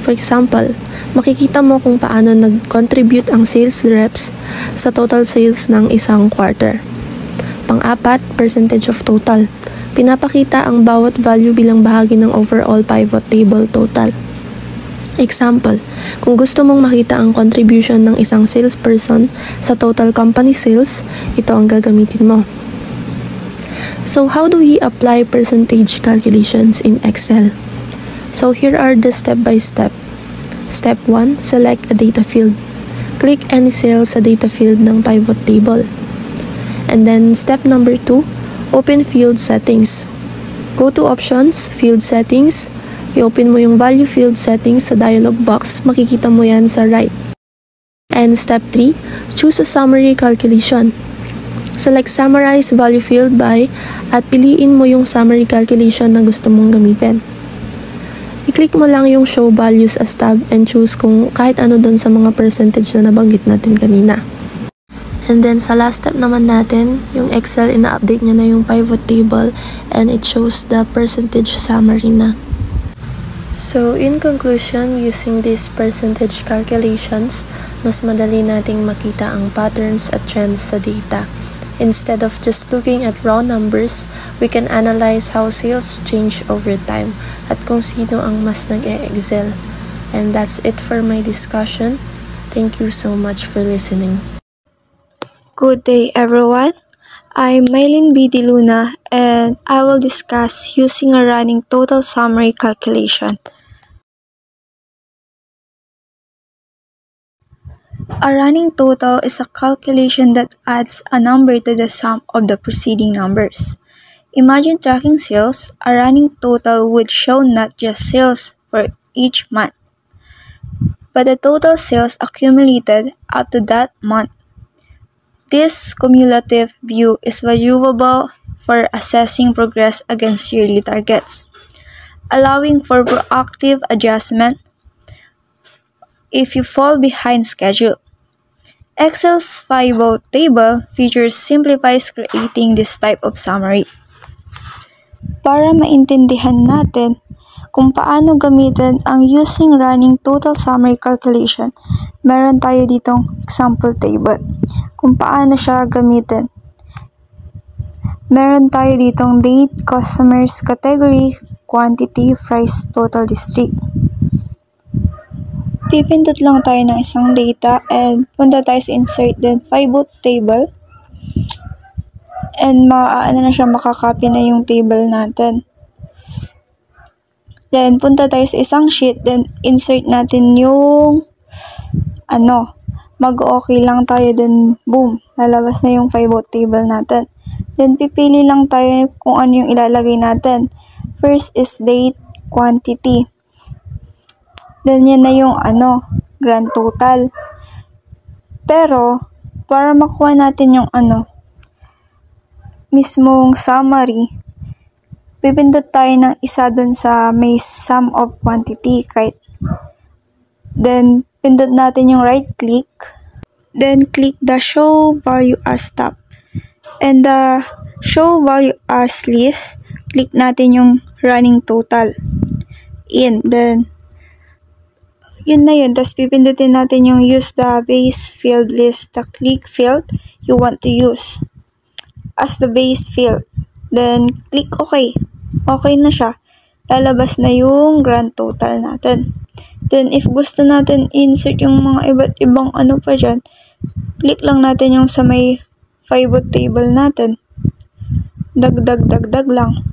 For example, makikita mo kung paano nag-contribute ang sales reps sa total sales ng isang quarter. Pang-apat, percentage of total. Pinapakita ang bawat value bilang bahagi ng overall pivot table total. Example, kung gusto mong makita ang contribution ng isang salesperson sa total company sales, ito ang gagamitin mo. So how do we apply percentage calculations in Excel? So here are the step-by-step. Step 1, select a data field. Click any cell sa data field ng pivot table. And then step number 2, open field settings. Go to options, field settings. I-open mo yung value field settings sa dialog box, makikita mo yan sa right. And step 3, choose a summary calculation. Select summarize value field by at piliin mo yung summary calculation na gusto mong gamitin. I-click mo lang yung show values as tab and choose kung kahit ano dun sa mga percentage na nabanggit natin kanina. And then sa last step naman natin, yung Excel ina-update niya na yung pivot table and it shows the percentage summary na. So, in conclusion, using these percentage calculations, mas madali nating makita ang patterns at trends sa data. Instead of just looking at raw numbers, we can analyze how sales change over time at kung sino ang mas nag-e-excel. And that's it for my discussion. Thank you so much for listening. Good day, everyone. I'm Maylin B. De Luna, and I will discuss using a running total summary calculation. A running total is a calculation that adds a number to the sum of the preceding numbers. Imagine tracking sales. A running total would show not just sales for each month, but the total sales accumulated up to that month. This cumulative view is valuable for assessing progress against yearly targets, allowing for proactive adjustment if you fall behind schedule. Excel's pivot table features simplifies creating this type of summary. Para maintindihan natin kung paano gamitin ang using running total summary calculation, meron tayo ditong example table. Kung paano siya gamitin. Meron tayo ditong date, customers, category, quantity, price, total district. Pipindot lang tayo ng isang data and punta tayo sa insert then pivot table. And makakopy na yung table natin. Then punta tayo sa isang sheet then insert natin yung mag-okay lang tayo then boom, lalabas na yung pivot table natin. Then pipili lang tayo kung ano yung ilalagay natin. First is date, quantity. Then yan na yung grand total. Pero para makuha natin yung mismong summary, pipindot tayo ng isa dun sa may sum of quantity kahit. Then pindot natin yung right click. Then click the show value as top. And the show value as list, click natin yung running total. Then yun na yun. Tapos pipindutin natin yung use the base field list, the click field you want to use as the base field. Then click OK. Okay na siya. Lalabas na yung grand total natin. Then if gusto natin insert yung mga iba't ibang pa dyan, click lang natin yung sa may pivot table natin. Dagdag lang.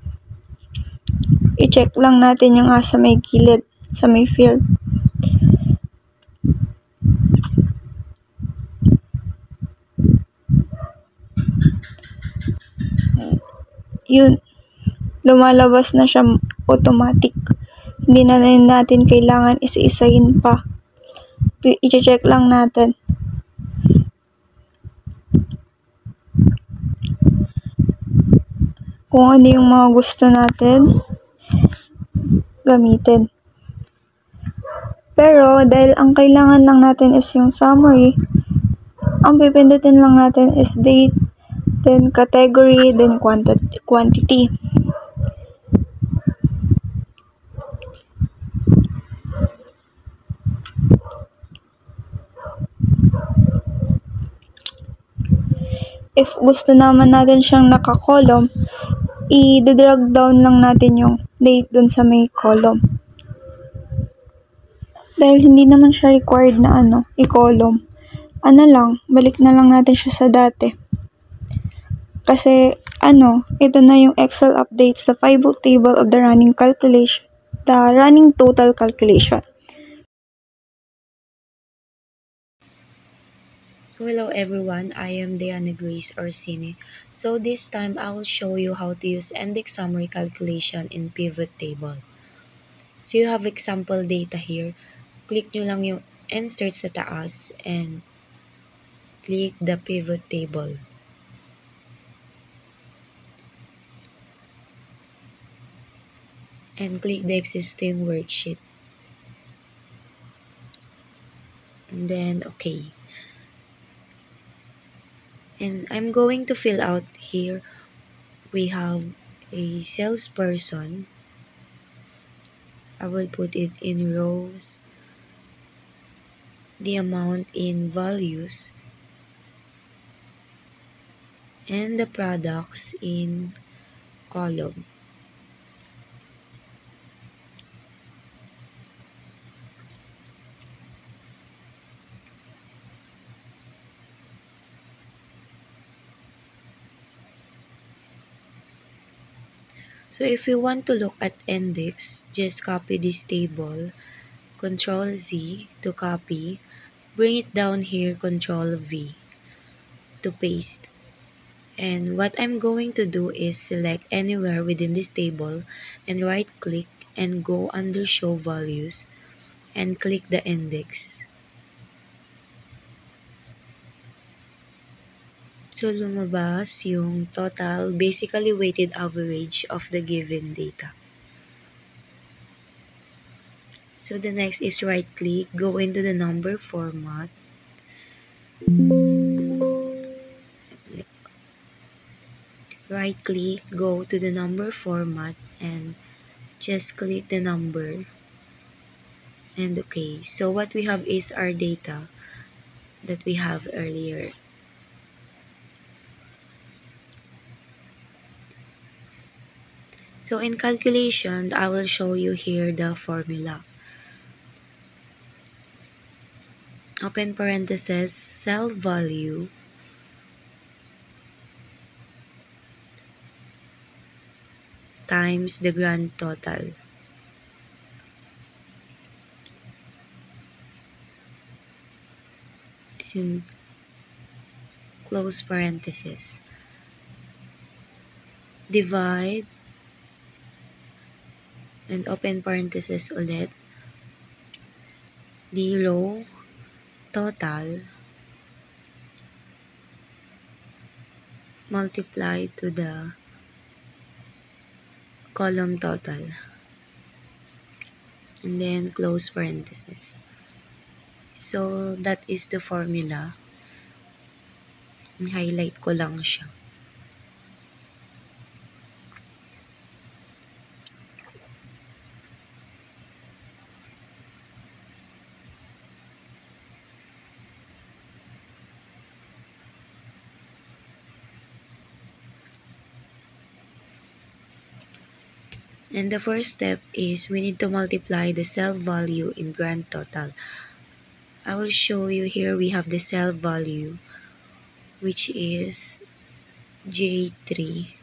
I-check lang natin yung sa may gilid, sa may field. Yun, lumalabas na siya automatic. Hindi na natin kailangan isa-isahin pa. I-check lang natin. Kung ano yung mga gusto natin gamitin. Pero dahil ang kailangan lang natin is yung summary, ang pipindutin lang natin is date, then category, then quantity. If gusto naman natin siyang naka-column, i-drag down lang natin yung date dun sa may column. Dahil hindi naman siya required na i-column. Balik na lang natin siya sa dati. Kasi, ito na yung Excel updates the pivot table of the running calculation, the running total calculation. So hello everyone, I am Diana Grace Orsini. So this time I will show you how to use index summary calculation in pivot table. So you have example data here. Click nyo lang yung insert sa taas and click the pivot table. And click the existing worksheet. And then okay. And I'm going to fill out here. We have a salesperson. I will put it in rows. The amount in values. And the products in column. So if you want to look at index, just copy this table, Ctrl Z to copy, bring it down here, Ctrl V to paste. And what I'm going to do is select anywhere within this table and right click and go under show values and click the index. So lumabas yung total basically weighted average of the given data. So the next is right click, go into the number format. Right click, go to the number format and just click the number. And okay, so what we have is our data that we have earlier. So in calculation, I will show you here the formula. Open parenthesis, cell value times the grand total. And close parenthesis. Divide and open parenthesis ulit. The row total multiply to the column total. And then close parenthesis. So that is the formula. Highlight ko lang siya. And the first step is we need to multiply the cell value in grand total. I will show you here we have the cell value, which is J3.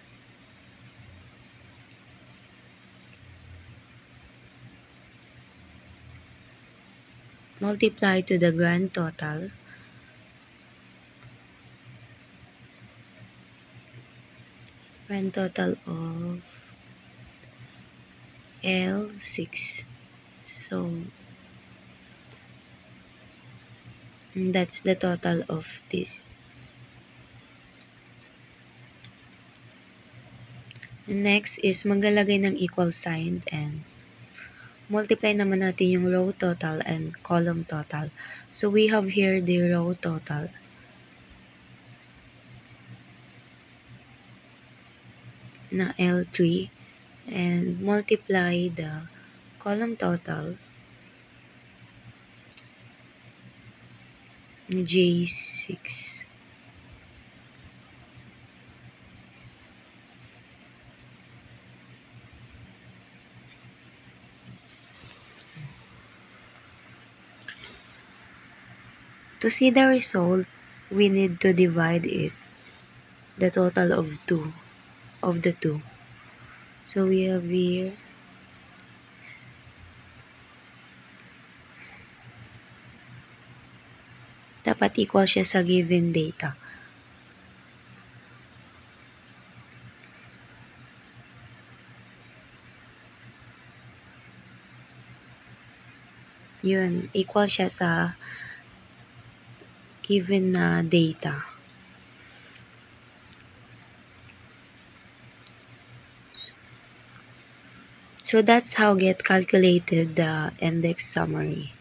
Multiply to the grand total. Grand total of L6. So that's the total of this. And next is maglalagay ng equal sign and multiply naman natin yung row total and column total. So we have here the row total. Na L3 and multiply the column total na J6. To see the result, we need to divide it, the total of the two. So we have here dapat equal siya sa given data. Yun, equal siya sa given na data. So that's how get calculated the index summary.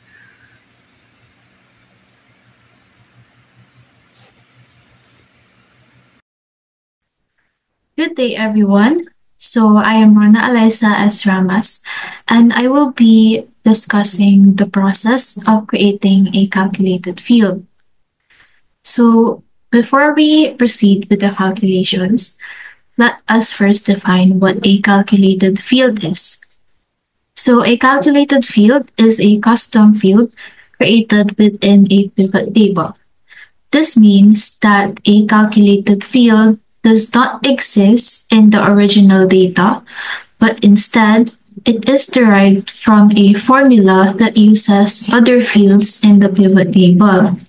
Good day, everyone. So I am Rona Eliza S. Ramas, and I will be discussing the process of creating a calculated field. So before we proceed with the calculations, let us first define what a calculated field is. So a calculated field is a custom field created within a pivot table. This means that a calculated field does not exist in the original data, but instead, it is derived from a formula that uses other fields in the pivot table.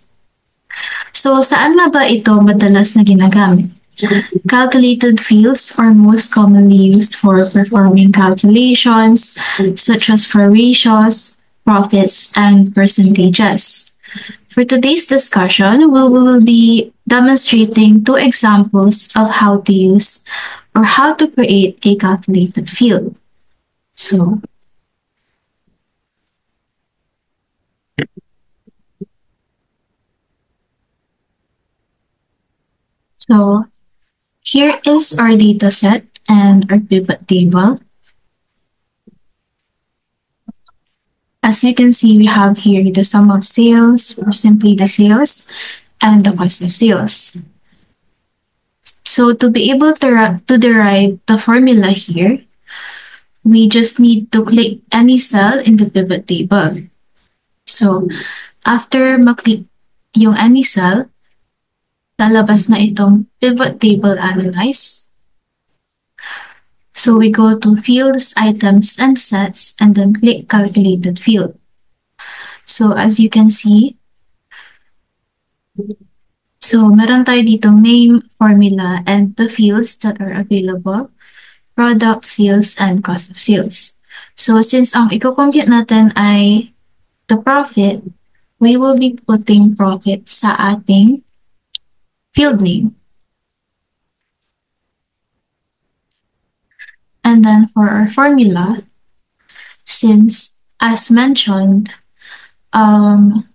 So, saan na ba ito madalas na ginagamit? Calculated fields are most commonly used for performing calculations, such as for ratios, profits, and percentages. For today's discussion, we will be demonstrating two examples of how to use or how to create a calculated field. So here is our data set and our pivot table. As you can see, we have here the sum of sales, or simply the sales, and the cost of sales. So to be able to derive the formula here, we just need to click any cell in the pivot table. So after maklik yung any cell, lalabas na itong pivot table analyze. So we go to fields, items, and sets, and then click calculated field. So as you can see, so meron tayo ditong name, formula, and the fields that are available, product, sales, and cost of sales. So since ang i-compute natin ay the profit, we will be putting profit sa ating field name. And then for our formula, since as mentioned, the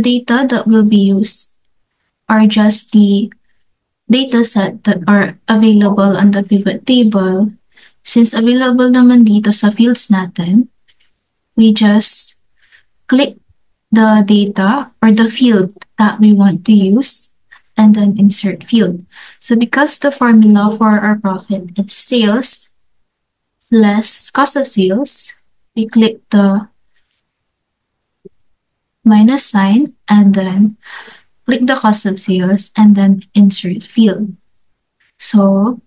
data that will be used are just the data set that are available on the pivot table. Since available naman dito sa fields natin, we just click the data or the field that we want to use and then insert field. So because the formula for our profit is sales less cost of sales, we click the minus sign and then click the cost of sales and then insert field. So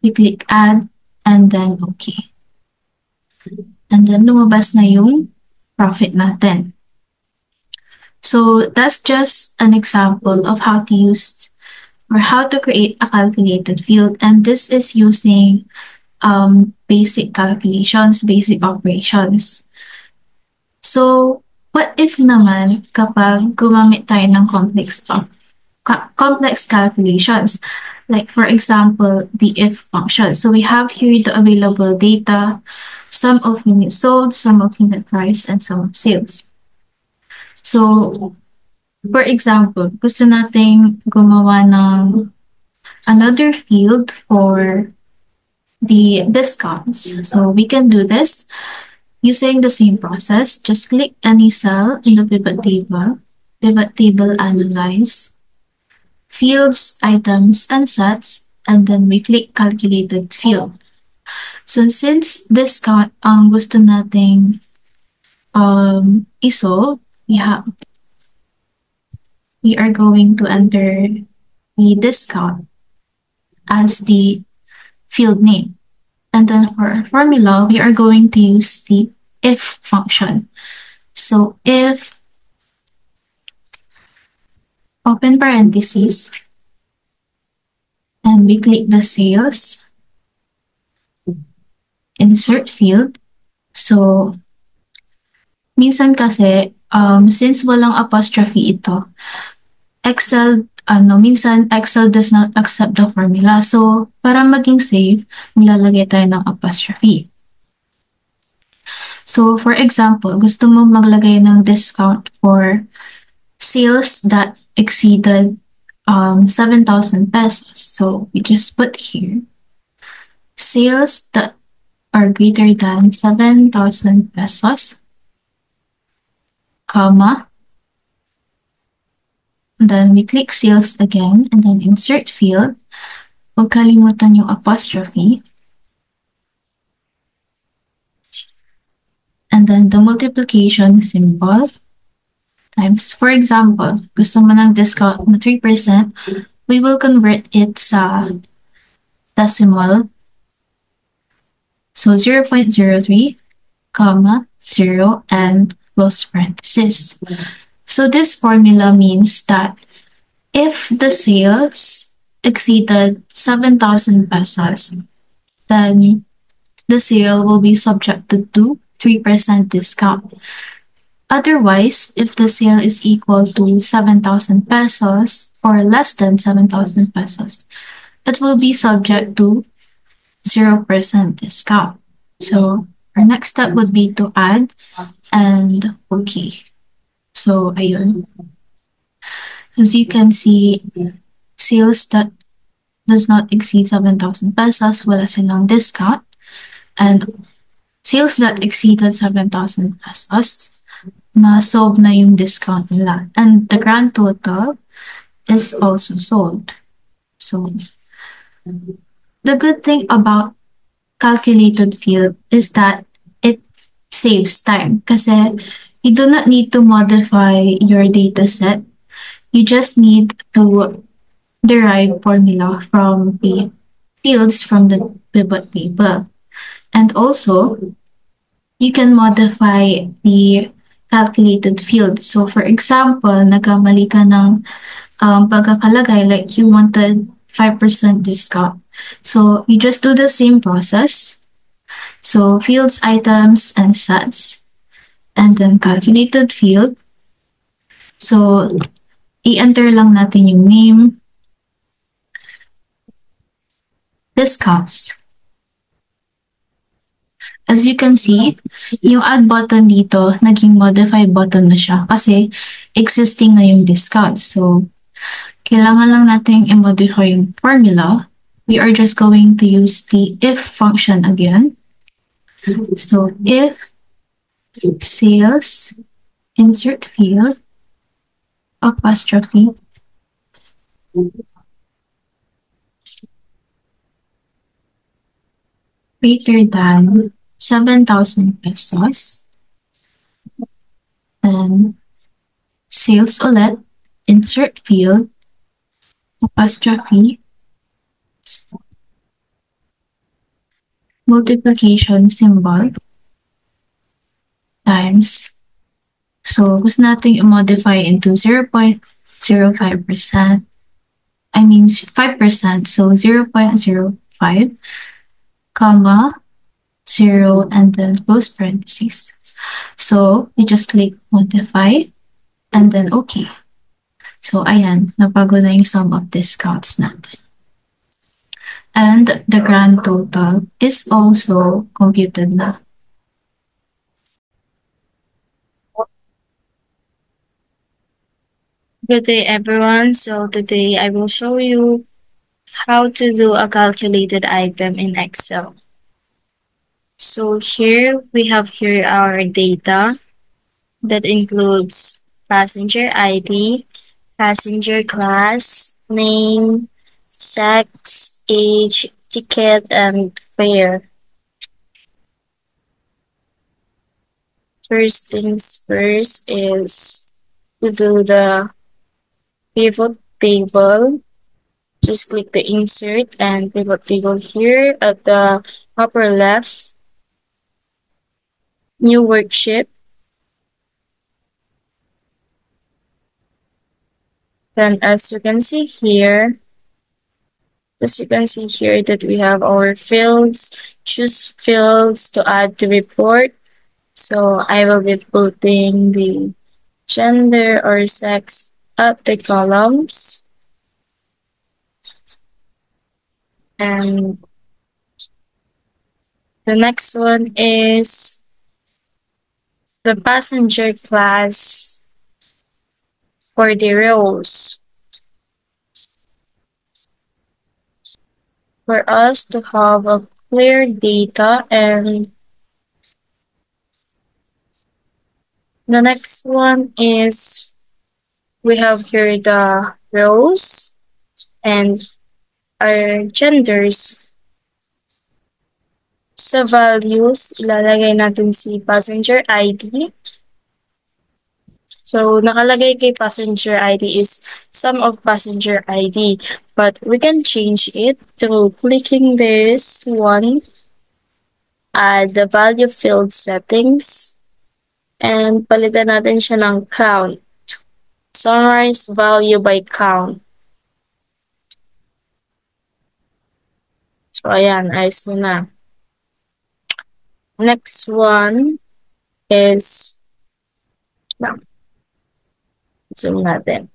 we click add and then okay. And then lumabas na yung profit natin. So that's just an example of how to use or how to create a calculated field, and this is using basic calculations, basic operations. So what if naman kapag gumamit tayo ng complex calculations? Like for example, the if function. So we have here the available data, sum of units sold, sum of unit price, and sum of sales. So for example, gusto nating gumawa ng another field for the discounts. So we can do this using the same process. Just click any cell in the pivot table analyze, fields, items, and sets, and then we click calculated field. So since discount ang gusto nating isolve, we are going to enter the discount as the field name. And then for our formula, we are going to use the if function. So if open parentheses, and we click the sales, insert field. So minsan kasi, since walang apostrophe ito, minsan Excel does not accept the formula. So para maging safe, nilalagay tayo ng apostrophe. So for example, gusto mo maglagay ng discount for sales that exceeded 7,000 pesos. So we just put here sales that are greater than 7,000 pesos, comma, then we click sales again and then insert field. Huwag kalimutan yung apostrophe. And then the multiplication symbol times, for example, gusto mo ng discount na 3%, we will convert it sa decimal. So 0.03, comma, 0, and close parenthesis. So this formula means that if the sales exceeded 7,000 pesos, then the sale will be subjected to 3% discount. Otherwise, if the sale is equal to 7,000 pesos or less than 7,000 pesos, it will be subject to 0% discount. So our next step would be to add and okay. So ayun. As you can see, sales that does not exceed 7,000 pesos wala silang discount, and sales that exceeded 7,000 pesos na-solve na yung discount nila. And the grand total is also sold. So, the good thing about calculated field is that it saves time kasi you do not need to modify your data set. You just need to derive formula from the fields from the pivot table. And also, you can modify the calculated field. So for example, nagkamali ka ng pagkakalagay, like you wanted 5% discount. So you just do the same process. So fields, items, and sets, and then calculated field. So i-enter lang natin yung name, discounts. As you can see, yung add button dito, naging modify button na siya kasi existing na yung discount. So, kailangan lang natin i-modify yung formula. We are just going to use the if function again. So, if sales, insert field, apostrophe, greater than 7,000 pesos, then sales ulit, insert field, apostrophe, multiplication symbol, times. So, gusto natin i-modify into 0.05%. I mean 5%, so 0.05, comma, 0, and then close parentheses. So, you just click modify, and then okay. So, ayan, nabago na yung sum of discounts natin. And the grand total is also computed na. Good day, everyone. So today I will show you how to do a calculated item in Excel. So here we have here our data that includes passenger ID, passenger class, name, sex, age, ticket, and fare. First things first is to do the pivot table. Just click the insert and pivot table here at the upper left. New worksheet. Then as you can see here that we have our fields. Choose fields to add to report. So I will be putting the gender or sex at the columns. And the next one is the passenger class for the rows. For us to have a clear data, and the next one is we have here the rows and our genders. Sa values, ilalagay natin si passenger ID. So, nakalagay kay passenger ID is sum of passenger ID. But we can change it through clicking this one, add the value field settings, and palitan natin siya ng count. Summarize value by count. So, ayan, ayos na. Next one is, zoom natin.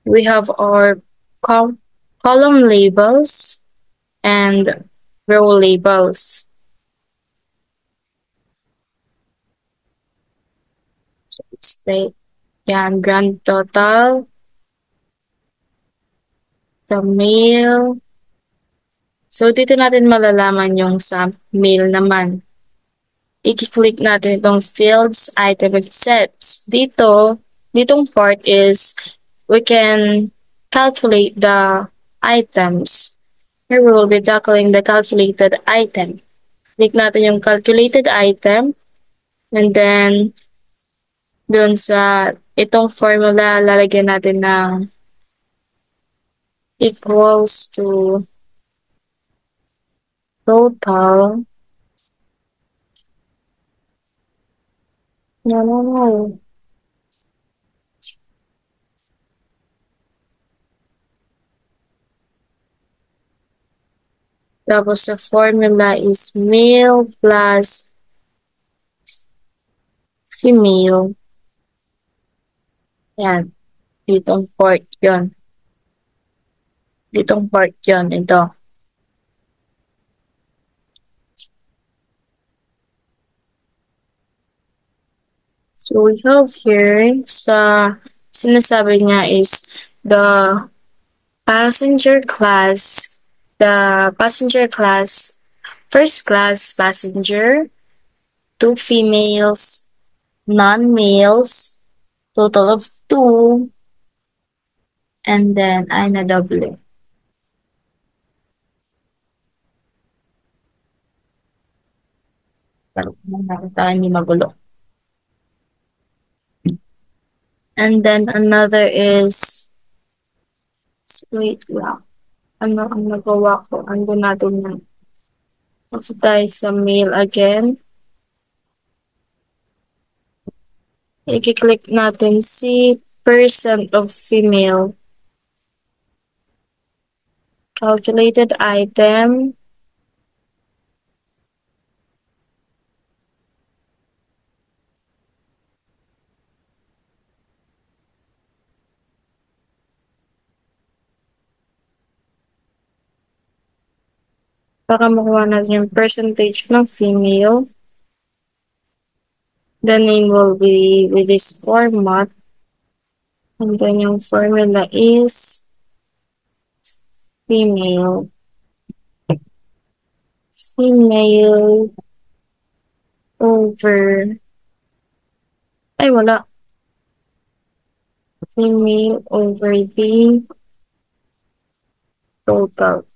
We have our column labels and row labels. So it's like, yan, grand total, the male. So dito natin malalaman yung sa male naman. I-click natin itong fields, item, and sets. Ditong part is we can calculate the items. Here we will be tackling the calculated item. Click natin yung calculated item. And then, dun sa itong formula, lalagyan natin ng equals to total. No. Tapos the formula is male plus female. Yan. Ditong part yun. Ito. So we have here sa sinasabi niya is the passenger class, first class passenger, 2 females, non-males, total of 2, and then ay na double. Pero nakita hindi magulo. And then another is, wait lang. Ano ang nagawa ko? Ando natin na. Kasi tayo sa male again. I-click natin si percent of female. Calculated item. Para makuha natin yung percentage ng female. The name will be with this format. And then yung formula is female over, ay wala. Female over the total.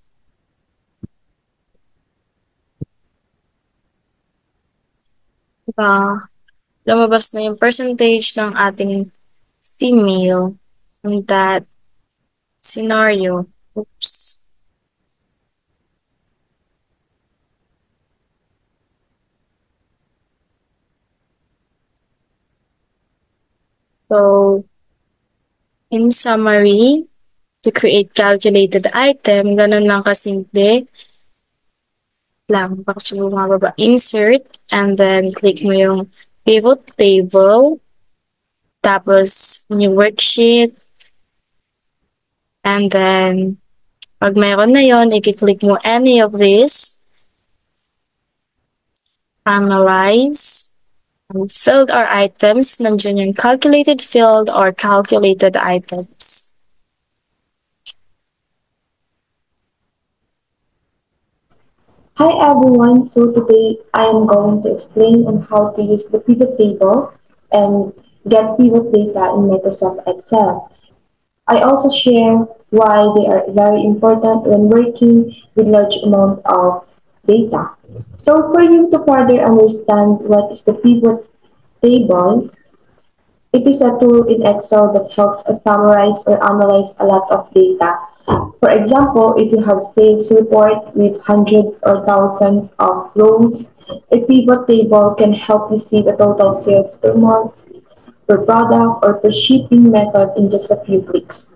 Lumabas na yung percentage ng ating female in that scenario. Oops. So, in summary, to create calculated item, ganun lang kasimple. Baka siya bumababa. Insert, and then click mo yung pivot table, tapos new worksheet, and then pag mayroon na yon, i-click mo any of this, analyze, and filled our items, nandiyan yung calculated field or calculated items. Hi everyone, so today I am going to explain on how to use the pivot table and get pivot data in Microsoft Excel. I also share why they are very important when working with large amount of data. So for you to further understand what is the pivot table, it is a tool in Excel that helps us summarize or analyze a lot of data. For example, if you have sales report with hundreds or thousands of rows, a pivot table can help you see the total sales per month, per product, or per shipping method in just a few clicks.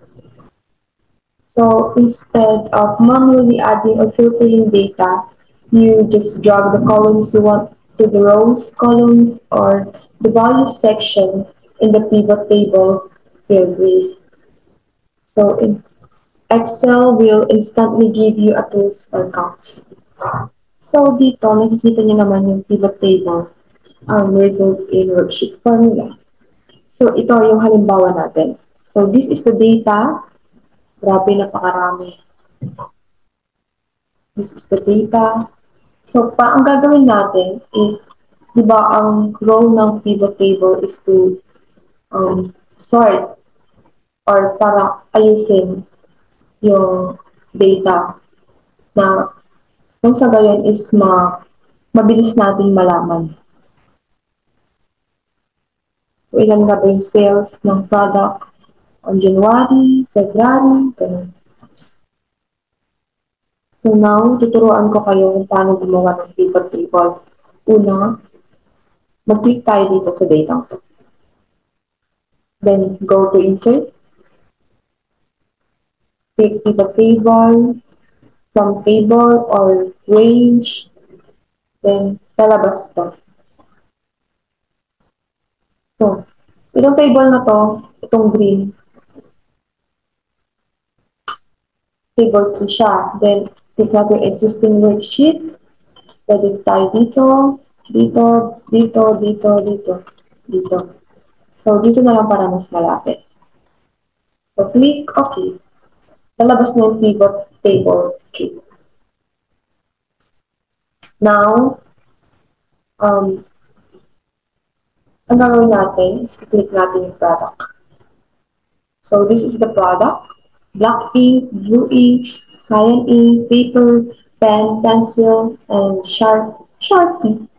So instead of manually adding or filtering data, You just drag the columns you want to the rows, columns, or the values section in the pivot table field with. So in Excel will instantly give you a tools or counts. So dito, nakikita niyo naman yung pivot table result in worksheet formula. So ito yung halimbawa natin. So this is the data. Grabe, napakarami. This is the data. So ang gagawin natin is, di ba ang role ng pivot table is to sort or para ayusin yung data na nang sa gayon is mabilis nating malaman. So, ilan na ba yung sales ng product on January, February, ganun. So now, tuturuan ko kayo kung paano gumawa ng pivot table. Una, mag-click tayo dito sa data to. Then, go to insert. Click pivot table, from table or range. Then, lalabas to. So, itong table na to, itong green, table 3 siya. Then, click natin existing worksheet. Pwede tayo dito, dito, dito, dito, dito, dito. So, dito na lang para mas malapit. So, click OK. Lalabas na yung pivot table tree. Now, ang gagawin natin is click natin yung product. So, this is the product. Black ink, blue ink, cyan ink, paper, pen, pencil, and Sharpie.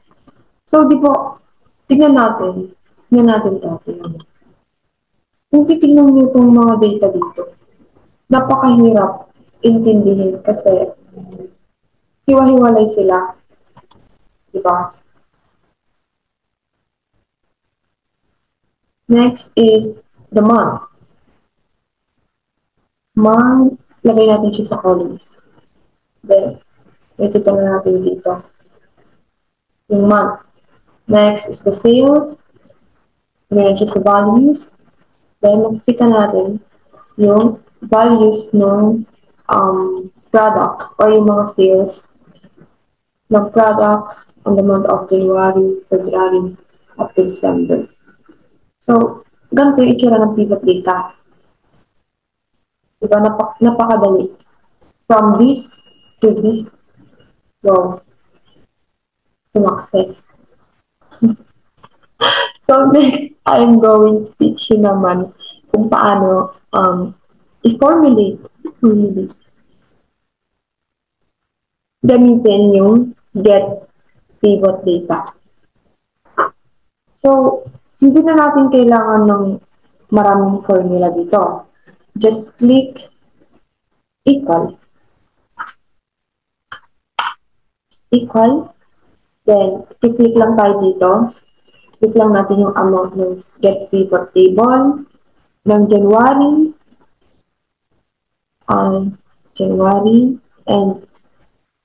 So, di po, tignan natin ito. Kung titignan niyo itong mga data dito, napakahirap intindihin kasi hiwa-hiwalay sila. Di ba? Next is the month. Month, lagay natin siya sa columns. Then, makikita na natin dito yung month. Next is the sales. Lagay siya sa values. Then, makikita natin yung values ng product or yung mga sales ng product on the month of January, February, up to December. So, ganito yung itsura ng pivot data. Diba, napakadali. From this to this, so, to access. So, next, I'm going to teach you naman kung paano i-formulate gamitin yung get pivot data. So, hindi na natin kailangan ng maraming formula dito. Just click equal. Then, click lang tayo dito. Click lang natin yung amount ng get pivot table ng January. And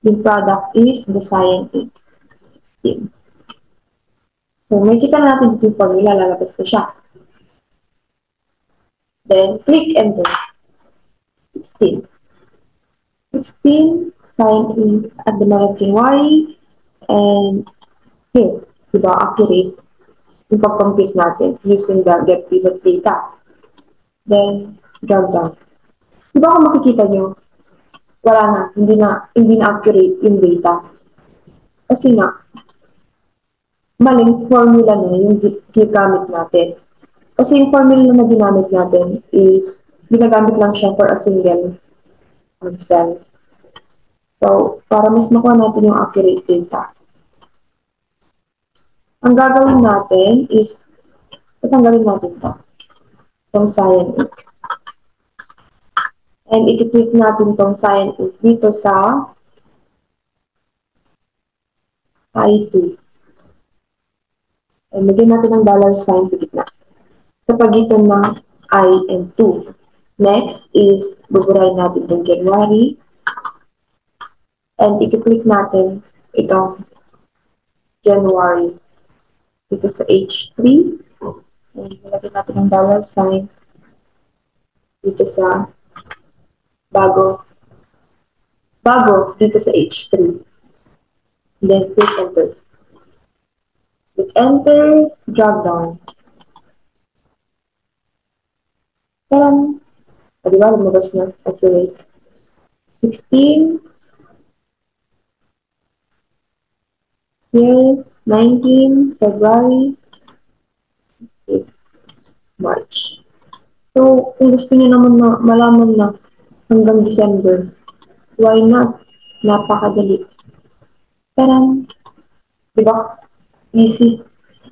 the product is the cyan ink. 16. So, may kita natin dito yung formula, lalabas ko siya. Then, click enter. 16. 16, cyan ink at the month of January. And here, diba, accurate yung pag-compute natin using the get pivot data. Then, drag down. Diba kung makikita nyo, wala na, hindi na accurate yung data. Kasi nga, maling formula na yung ginagamit natin. Kasi yung formula na ginamit natin is, ginagamit lang siya for a single cell. So, para mas makuha natin yung accurate data, ang gagawin natin is, tatanggalin natin ito. Itong cyan ink. And i-click natin itong cyan ink dito sa I2. And lagyan natin ng $sign sa gitna. Sa pagitan ng I and 2. Next is, buburahin natin itong January. And i-click natin itong January. Dito sa H3, nilagyan natin ng dollar sign dito sa bago dito sa H3. Then click enter. Click enter, drag down. Taran! O, diba? Lumabas na. Accurate. 16. Here, 19, February, March. So, kung gusto niyo naman na malaman na hanggang December, why not? Napakadali. Taran! Diba? Easy.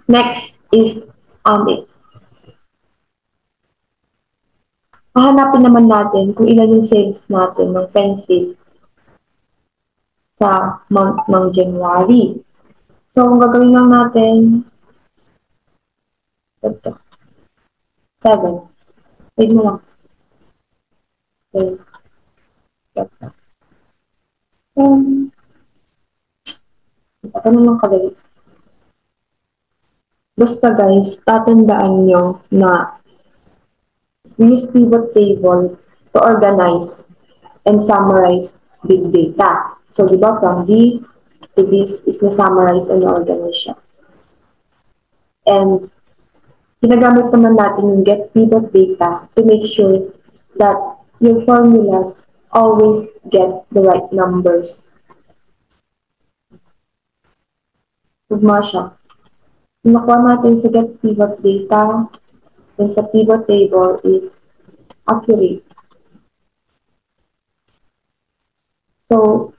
Next is audit. Hahanapin naman natin kung ilan yung sales natin ng pencil sa month ng January. So, ang gagawin lang natin, ito, 7. Wait mo lang. Okay. Ito. Ano lang kadali. Basta guys, tatandaan nyo na use pivot table to organize and summarize big data. So, di ba, from this to this is na-summarize and na-organize siya. And, ginagamit naman natin yung get pivot data to make sure that your formulas always get the right numbers. Tugma siya. Yung nakuha natin sa get pivot data, then sa pivot table is accurate. So,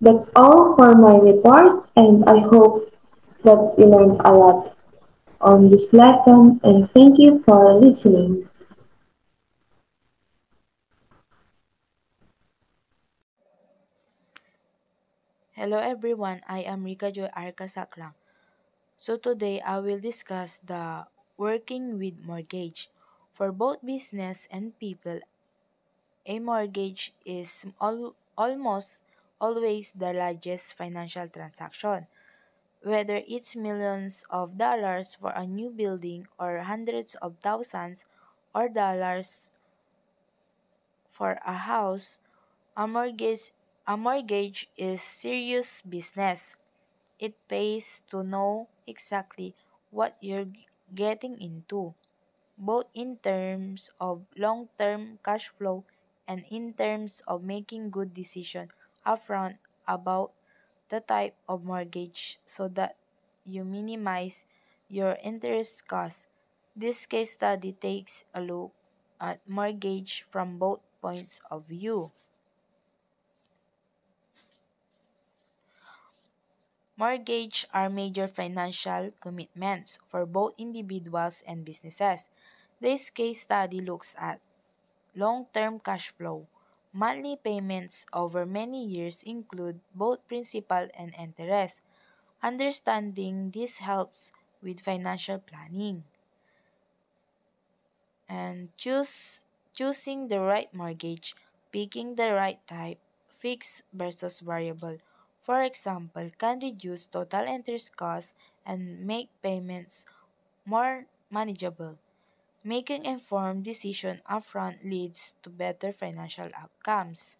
that's all for my report, and I hope that you learned a lot on this lesson, and thank you for listening. Hello everyone, I am Rika Joy Arca Saklang. So today I will discuss the working with mortgage. For both business and people, a mortgage is almost always the largest financial transaction. Whether it's millions of dollars for a new building or hundreds of thousands or dollars for a house, a mortgage is serious business. It pays to know exactly what you're getting into, both in terms of long-term cash flow and in terms of making good decisions upfront about the type of mortgage so that you minimize your interest costs. This case study takes a look at mortgage from both points of view. Mortgage are major financial commitments for both individuals and businesses. This case study looks at long-term cash flow. Monthly payments over many years include both principal and interest. Understanding this helps with financial planning. And choosing the right mortgage, picking the right type, fixed versus variable, for example, can reduce total interest costs and make payments more manageable. Making informed decision upfront leads to better financial outcomes.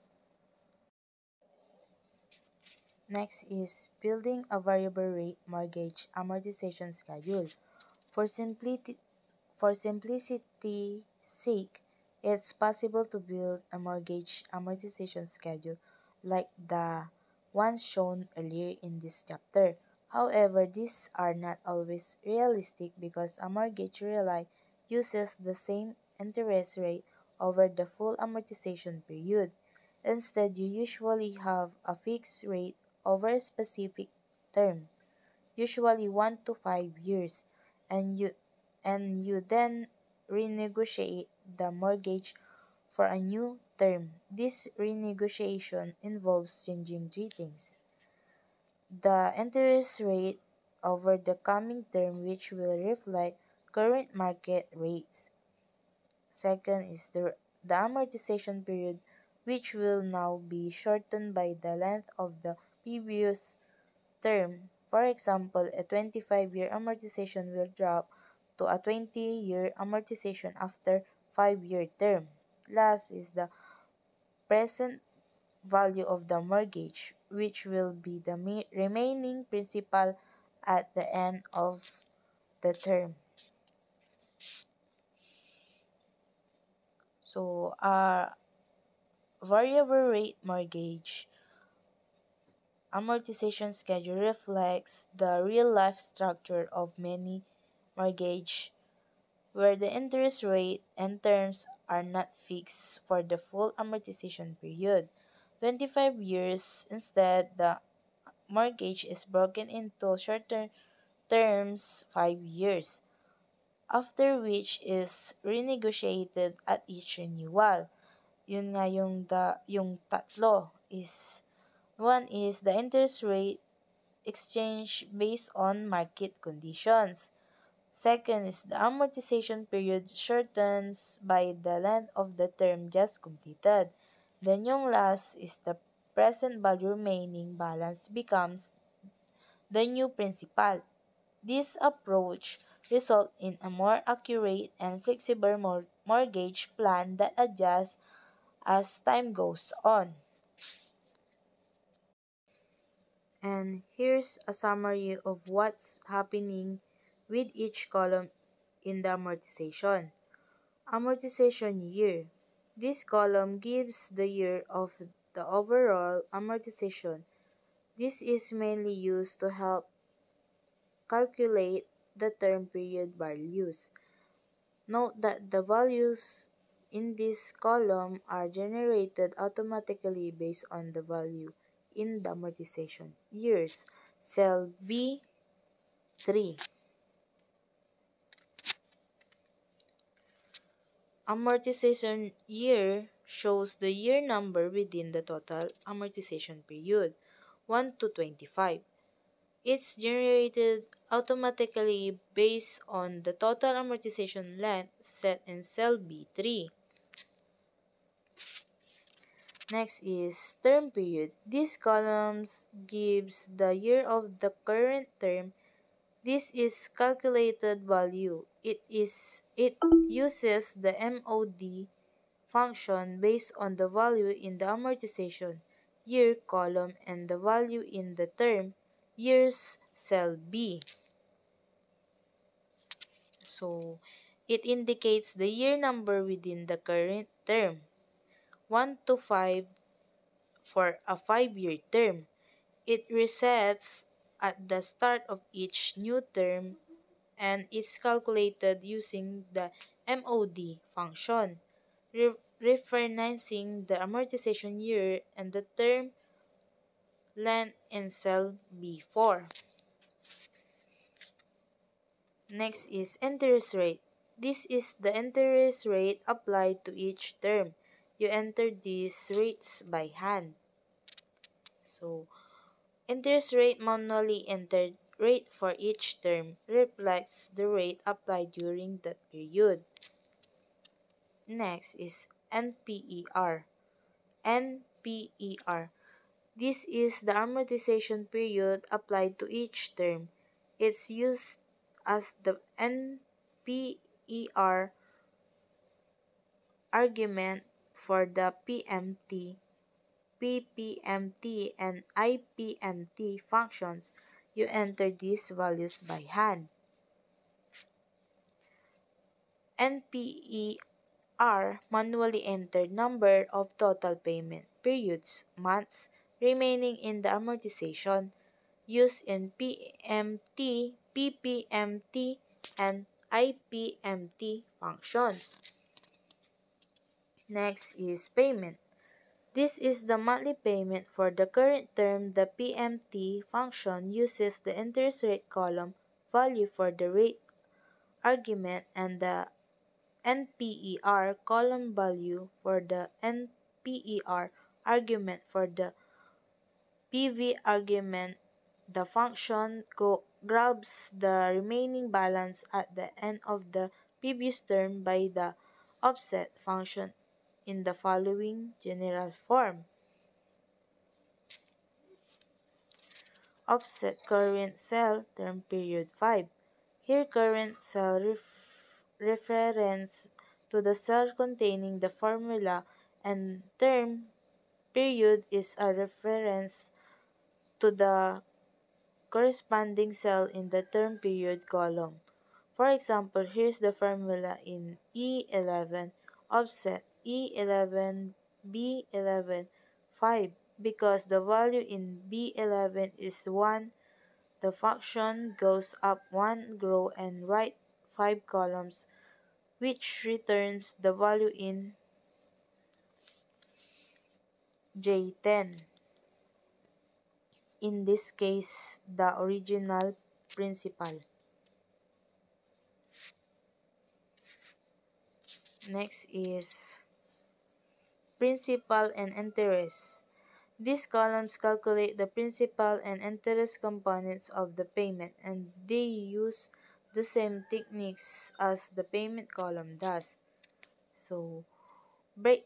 Next is building a variable rate mortgage amortization schedule. For simplicity For simplicity's sake, it's possible to build a mortgage amortization schedule like the ones shown earlier in this chapter. However, these are not always realistic because a mortgage rely uses the same interest rate over the full amortization period. Instead, you usually have a fixed rate over a specific term, usually 1 to 5 years, and you then renegotiate the mortgage for a new term. This renegotiation involves changing three things: the interest rate over the coming term, which will reflect current market rates. Second is the amortization period, which will now be shortened by the length of the previous term. For example, a 25-year amortization will drop to a 20-year amortization after 5-year term. Last is the present value of the mortgage, which will be the remaining principal at the end of the term. So, variable rate mortgage amortization schedule reflects the real-life structure of many mortgage where the interest rate and terms are not fixed for the full amortization period. 25 years instead, the mortgage is broken into shorter terms 5 years, after which is renegotiated at each renewal. Yun nga yung tatlo is one is the interest rate exchange based on market conditions. Second is the amortization period shortens by the length of the term just completed. Then yung last is the present value remaining balance becomes the new principal. This approach results in a more accurate and flexible mortgage plan that adjusts as time goes on. And here's a summary of what's happening with each column in the amortization. Amortization year. This column gives the year of the overall amortization. This is mainly used to help calculate the term period values. Note that the values in this column are generated automatically based on the value in the amortization years. Cell B3. Amortization year shows the year number within the total amortization period, 1 to 25. It's generated automatically based on the total amortization length set in cell B3. Next is term period. This column gives the year of the current term. This is calculated value. It uses the MOD function based on the value in the amortization year column and the value in the term years cell B. So, it indicates the year number within the current term. 1 to 5 for a 5-year term. It resets at the start of each new term and it's calculated using the MOD function, referencing the amortization year and the term length in cell B4. Next is interest rate. This is the interest rate applied to each term. You enter these rates by hand. So, interest rate manually entered rate for each term reflects the rate applied during that period. Next is NPER. NPER. This is the amortization period applied to each term. It's used as the NPER argument for the PMT, PPMT, and IPMT functions. You enter these values by hand. NPER manually entered number of total payment periods, months, remaining in the amortization used in PMT, PPMT, and IPMT functions. Next is payment. This is the monthly payment for the current term. The PMT function uses the interest rate column value for the rate argument and the NPER column value for the NPER argument for the PV argument. The function grabs the remaining balance at the end of the previous term by the offset function in the following general form. Offset current cell term period 5. Here current cell reference to the cell containing the formula and term period is a reference to the corresponding cell in the term period column. For example, here's the formula in E11 offset E11 B11 5. Because the value in B11 is 1, the function goes up 1 row and right 5 columns, which returns the value in J10. In this case, the original principal. Next is principal and interest. These columns calculate the principal and interest components of the payment, and they use the same techniques as the payment column does. So, the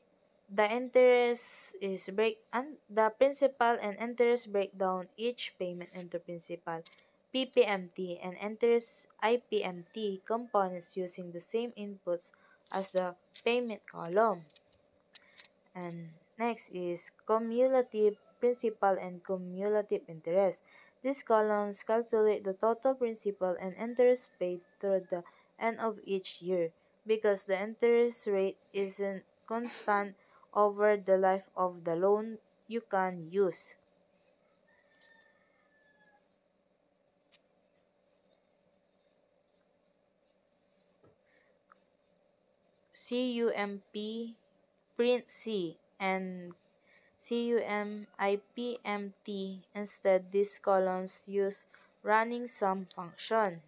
principal and interest break down each payment into principal PPMT and interest IPMT components using the same inputs as the payment column. And next is cumulative principal and cumulative interest. These columns calculate the total principal and interest paid through the end of each year. Because the interest rate isn't constant over the life of the loan, you can use CUMP print C and CUMIPMT. Instead, these columns use running sum function.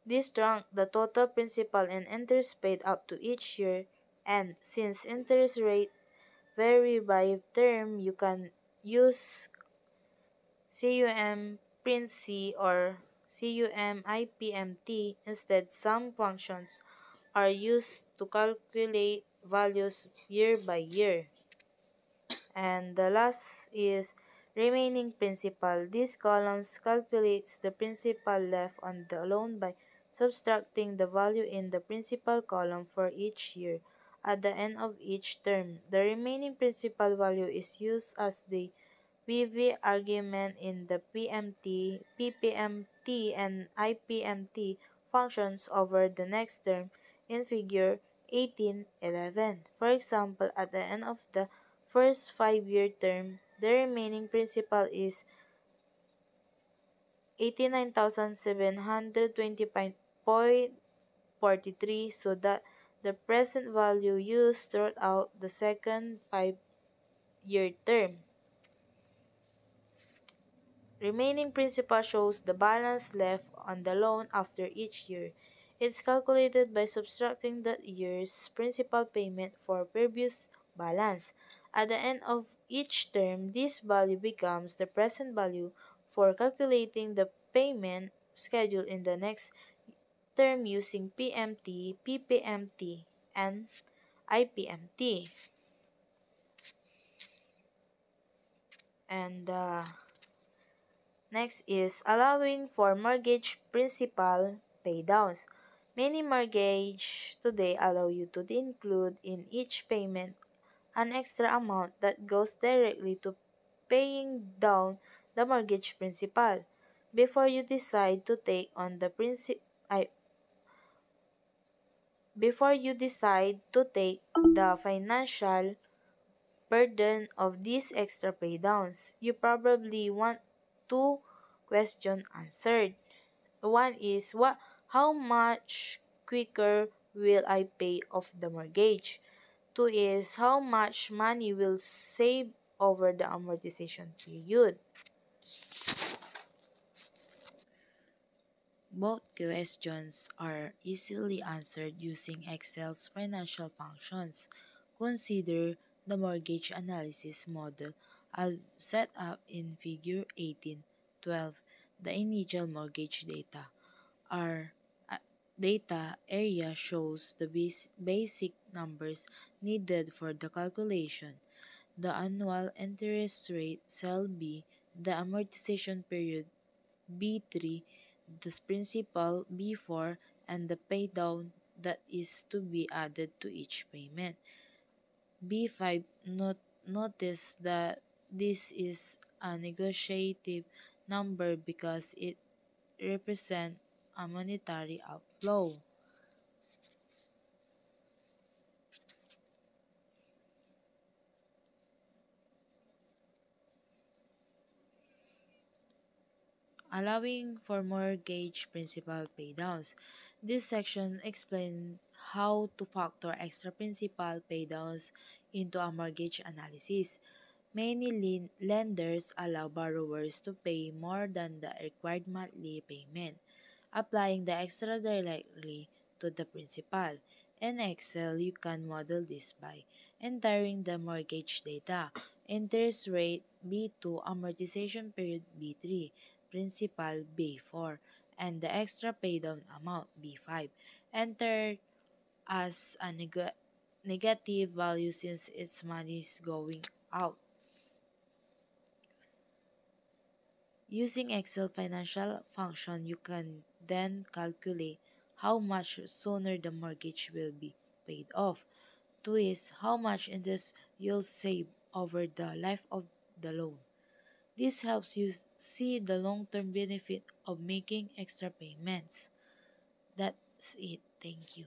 This trunks the total principal and interest paid up to each year, and since interest rate vary by term, you can use CUM print C or CUMIPMT. Instead, some functions are used to calculate values year by year. And the last is remaining principal. These columns calculates the principal left on the loan by subtracting the value in the principal column for each year. At the end of each term, the remaining principal value is used as the PV argument in the PMT, PPMT, and IPMT functions over the next term in figure 1811. For example, at the end of the first 5-year term, the remaining principal is 89,720.43, so that the present value used throughout the second 5-year term. Remaining principal shows the balance left on the loan after each year. It's calculated by subtracting that year's principal payment for previous balance. At the end of each term, this value becomes the present value for calculating the payment schedule in the next term using PMT, PPMT, and IPMT. And next is allowing for mortgage principal paydowns. Many mortgages today allow you to include in each payment an extra amount that goes directly to paying down the mortgage principal. Before you decide to take on the financial burden of these extra paydowns, you probably want two questions answered. One is how much quicker will I pay off the mortgage? Two is how much money will save over the amortization period. Both questions are easily answered using Excel's financial functions. Consider the mortgage analysis model I'll set up in figure 18:12. The initial mortgage data are data area shows the basic numbers needed for the calculation. The annual interest rate cell B, the amortization period B3, the principal B4, and the paydown that is to be added to each payment. B5, notice that this is a negotiative number because it represents a monetary outflow. Allowing for mortgage principal paydowns. This section explains how to factor extra principal paydowns into a mortgage analysis. Many lenders allow borrowers to pay more than the required monthly payment, applying the extra directly to the principal. In Excel, you can model this by entering the mortgage data, interest rate B2, amortization period B3, principal B4, and the extra paydown amount B5. Enter as a negative value since its money is going out. Using Excel financial function, you can then calculate how much sooner the mortgage will be paid off. 2 is how much interest you'll save over the life of the loan. This helps you see the long-term benefit of making extra payments. That's it. Thank you.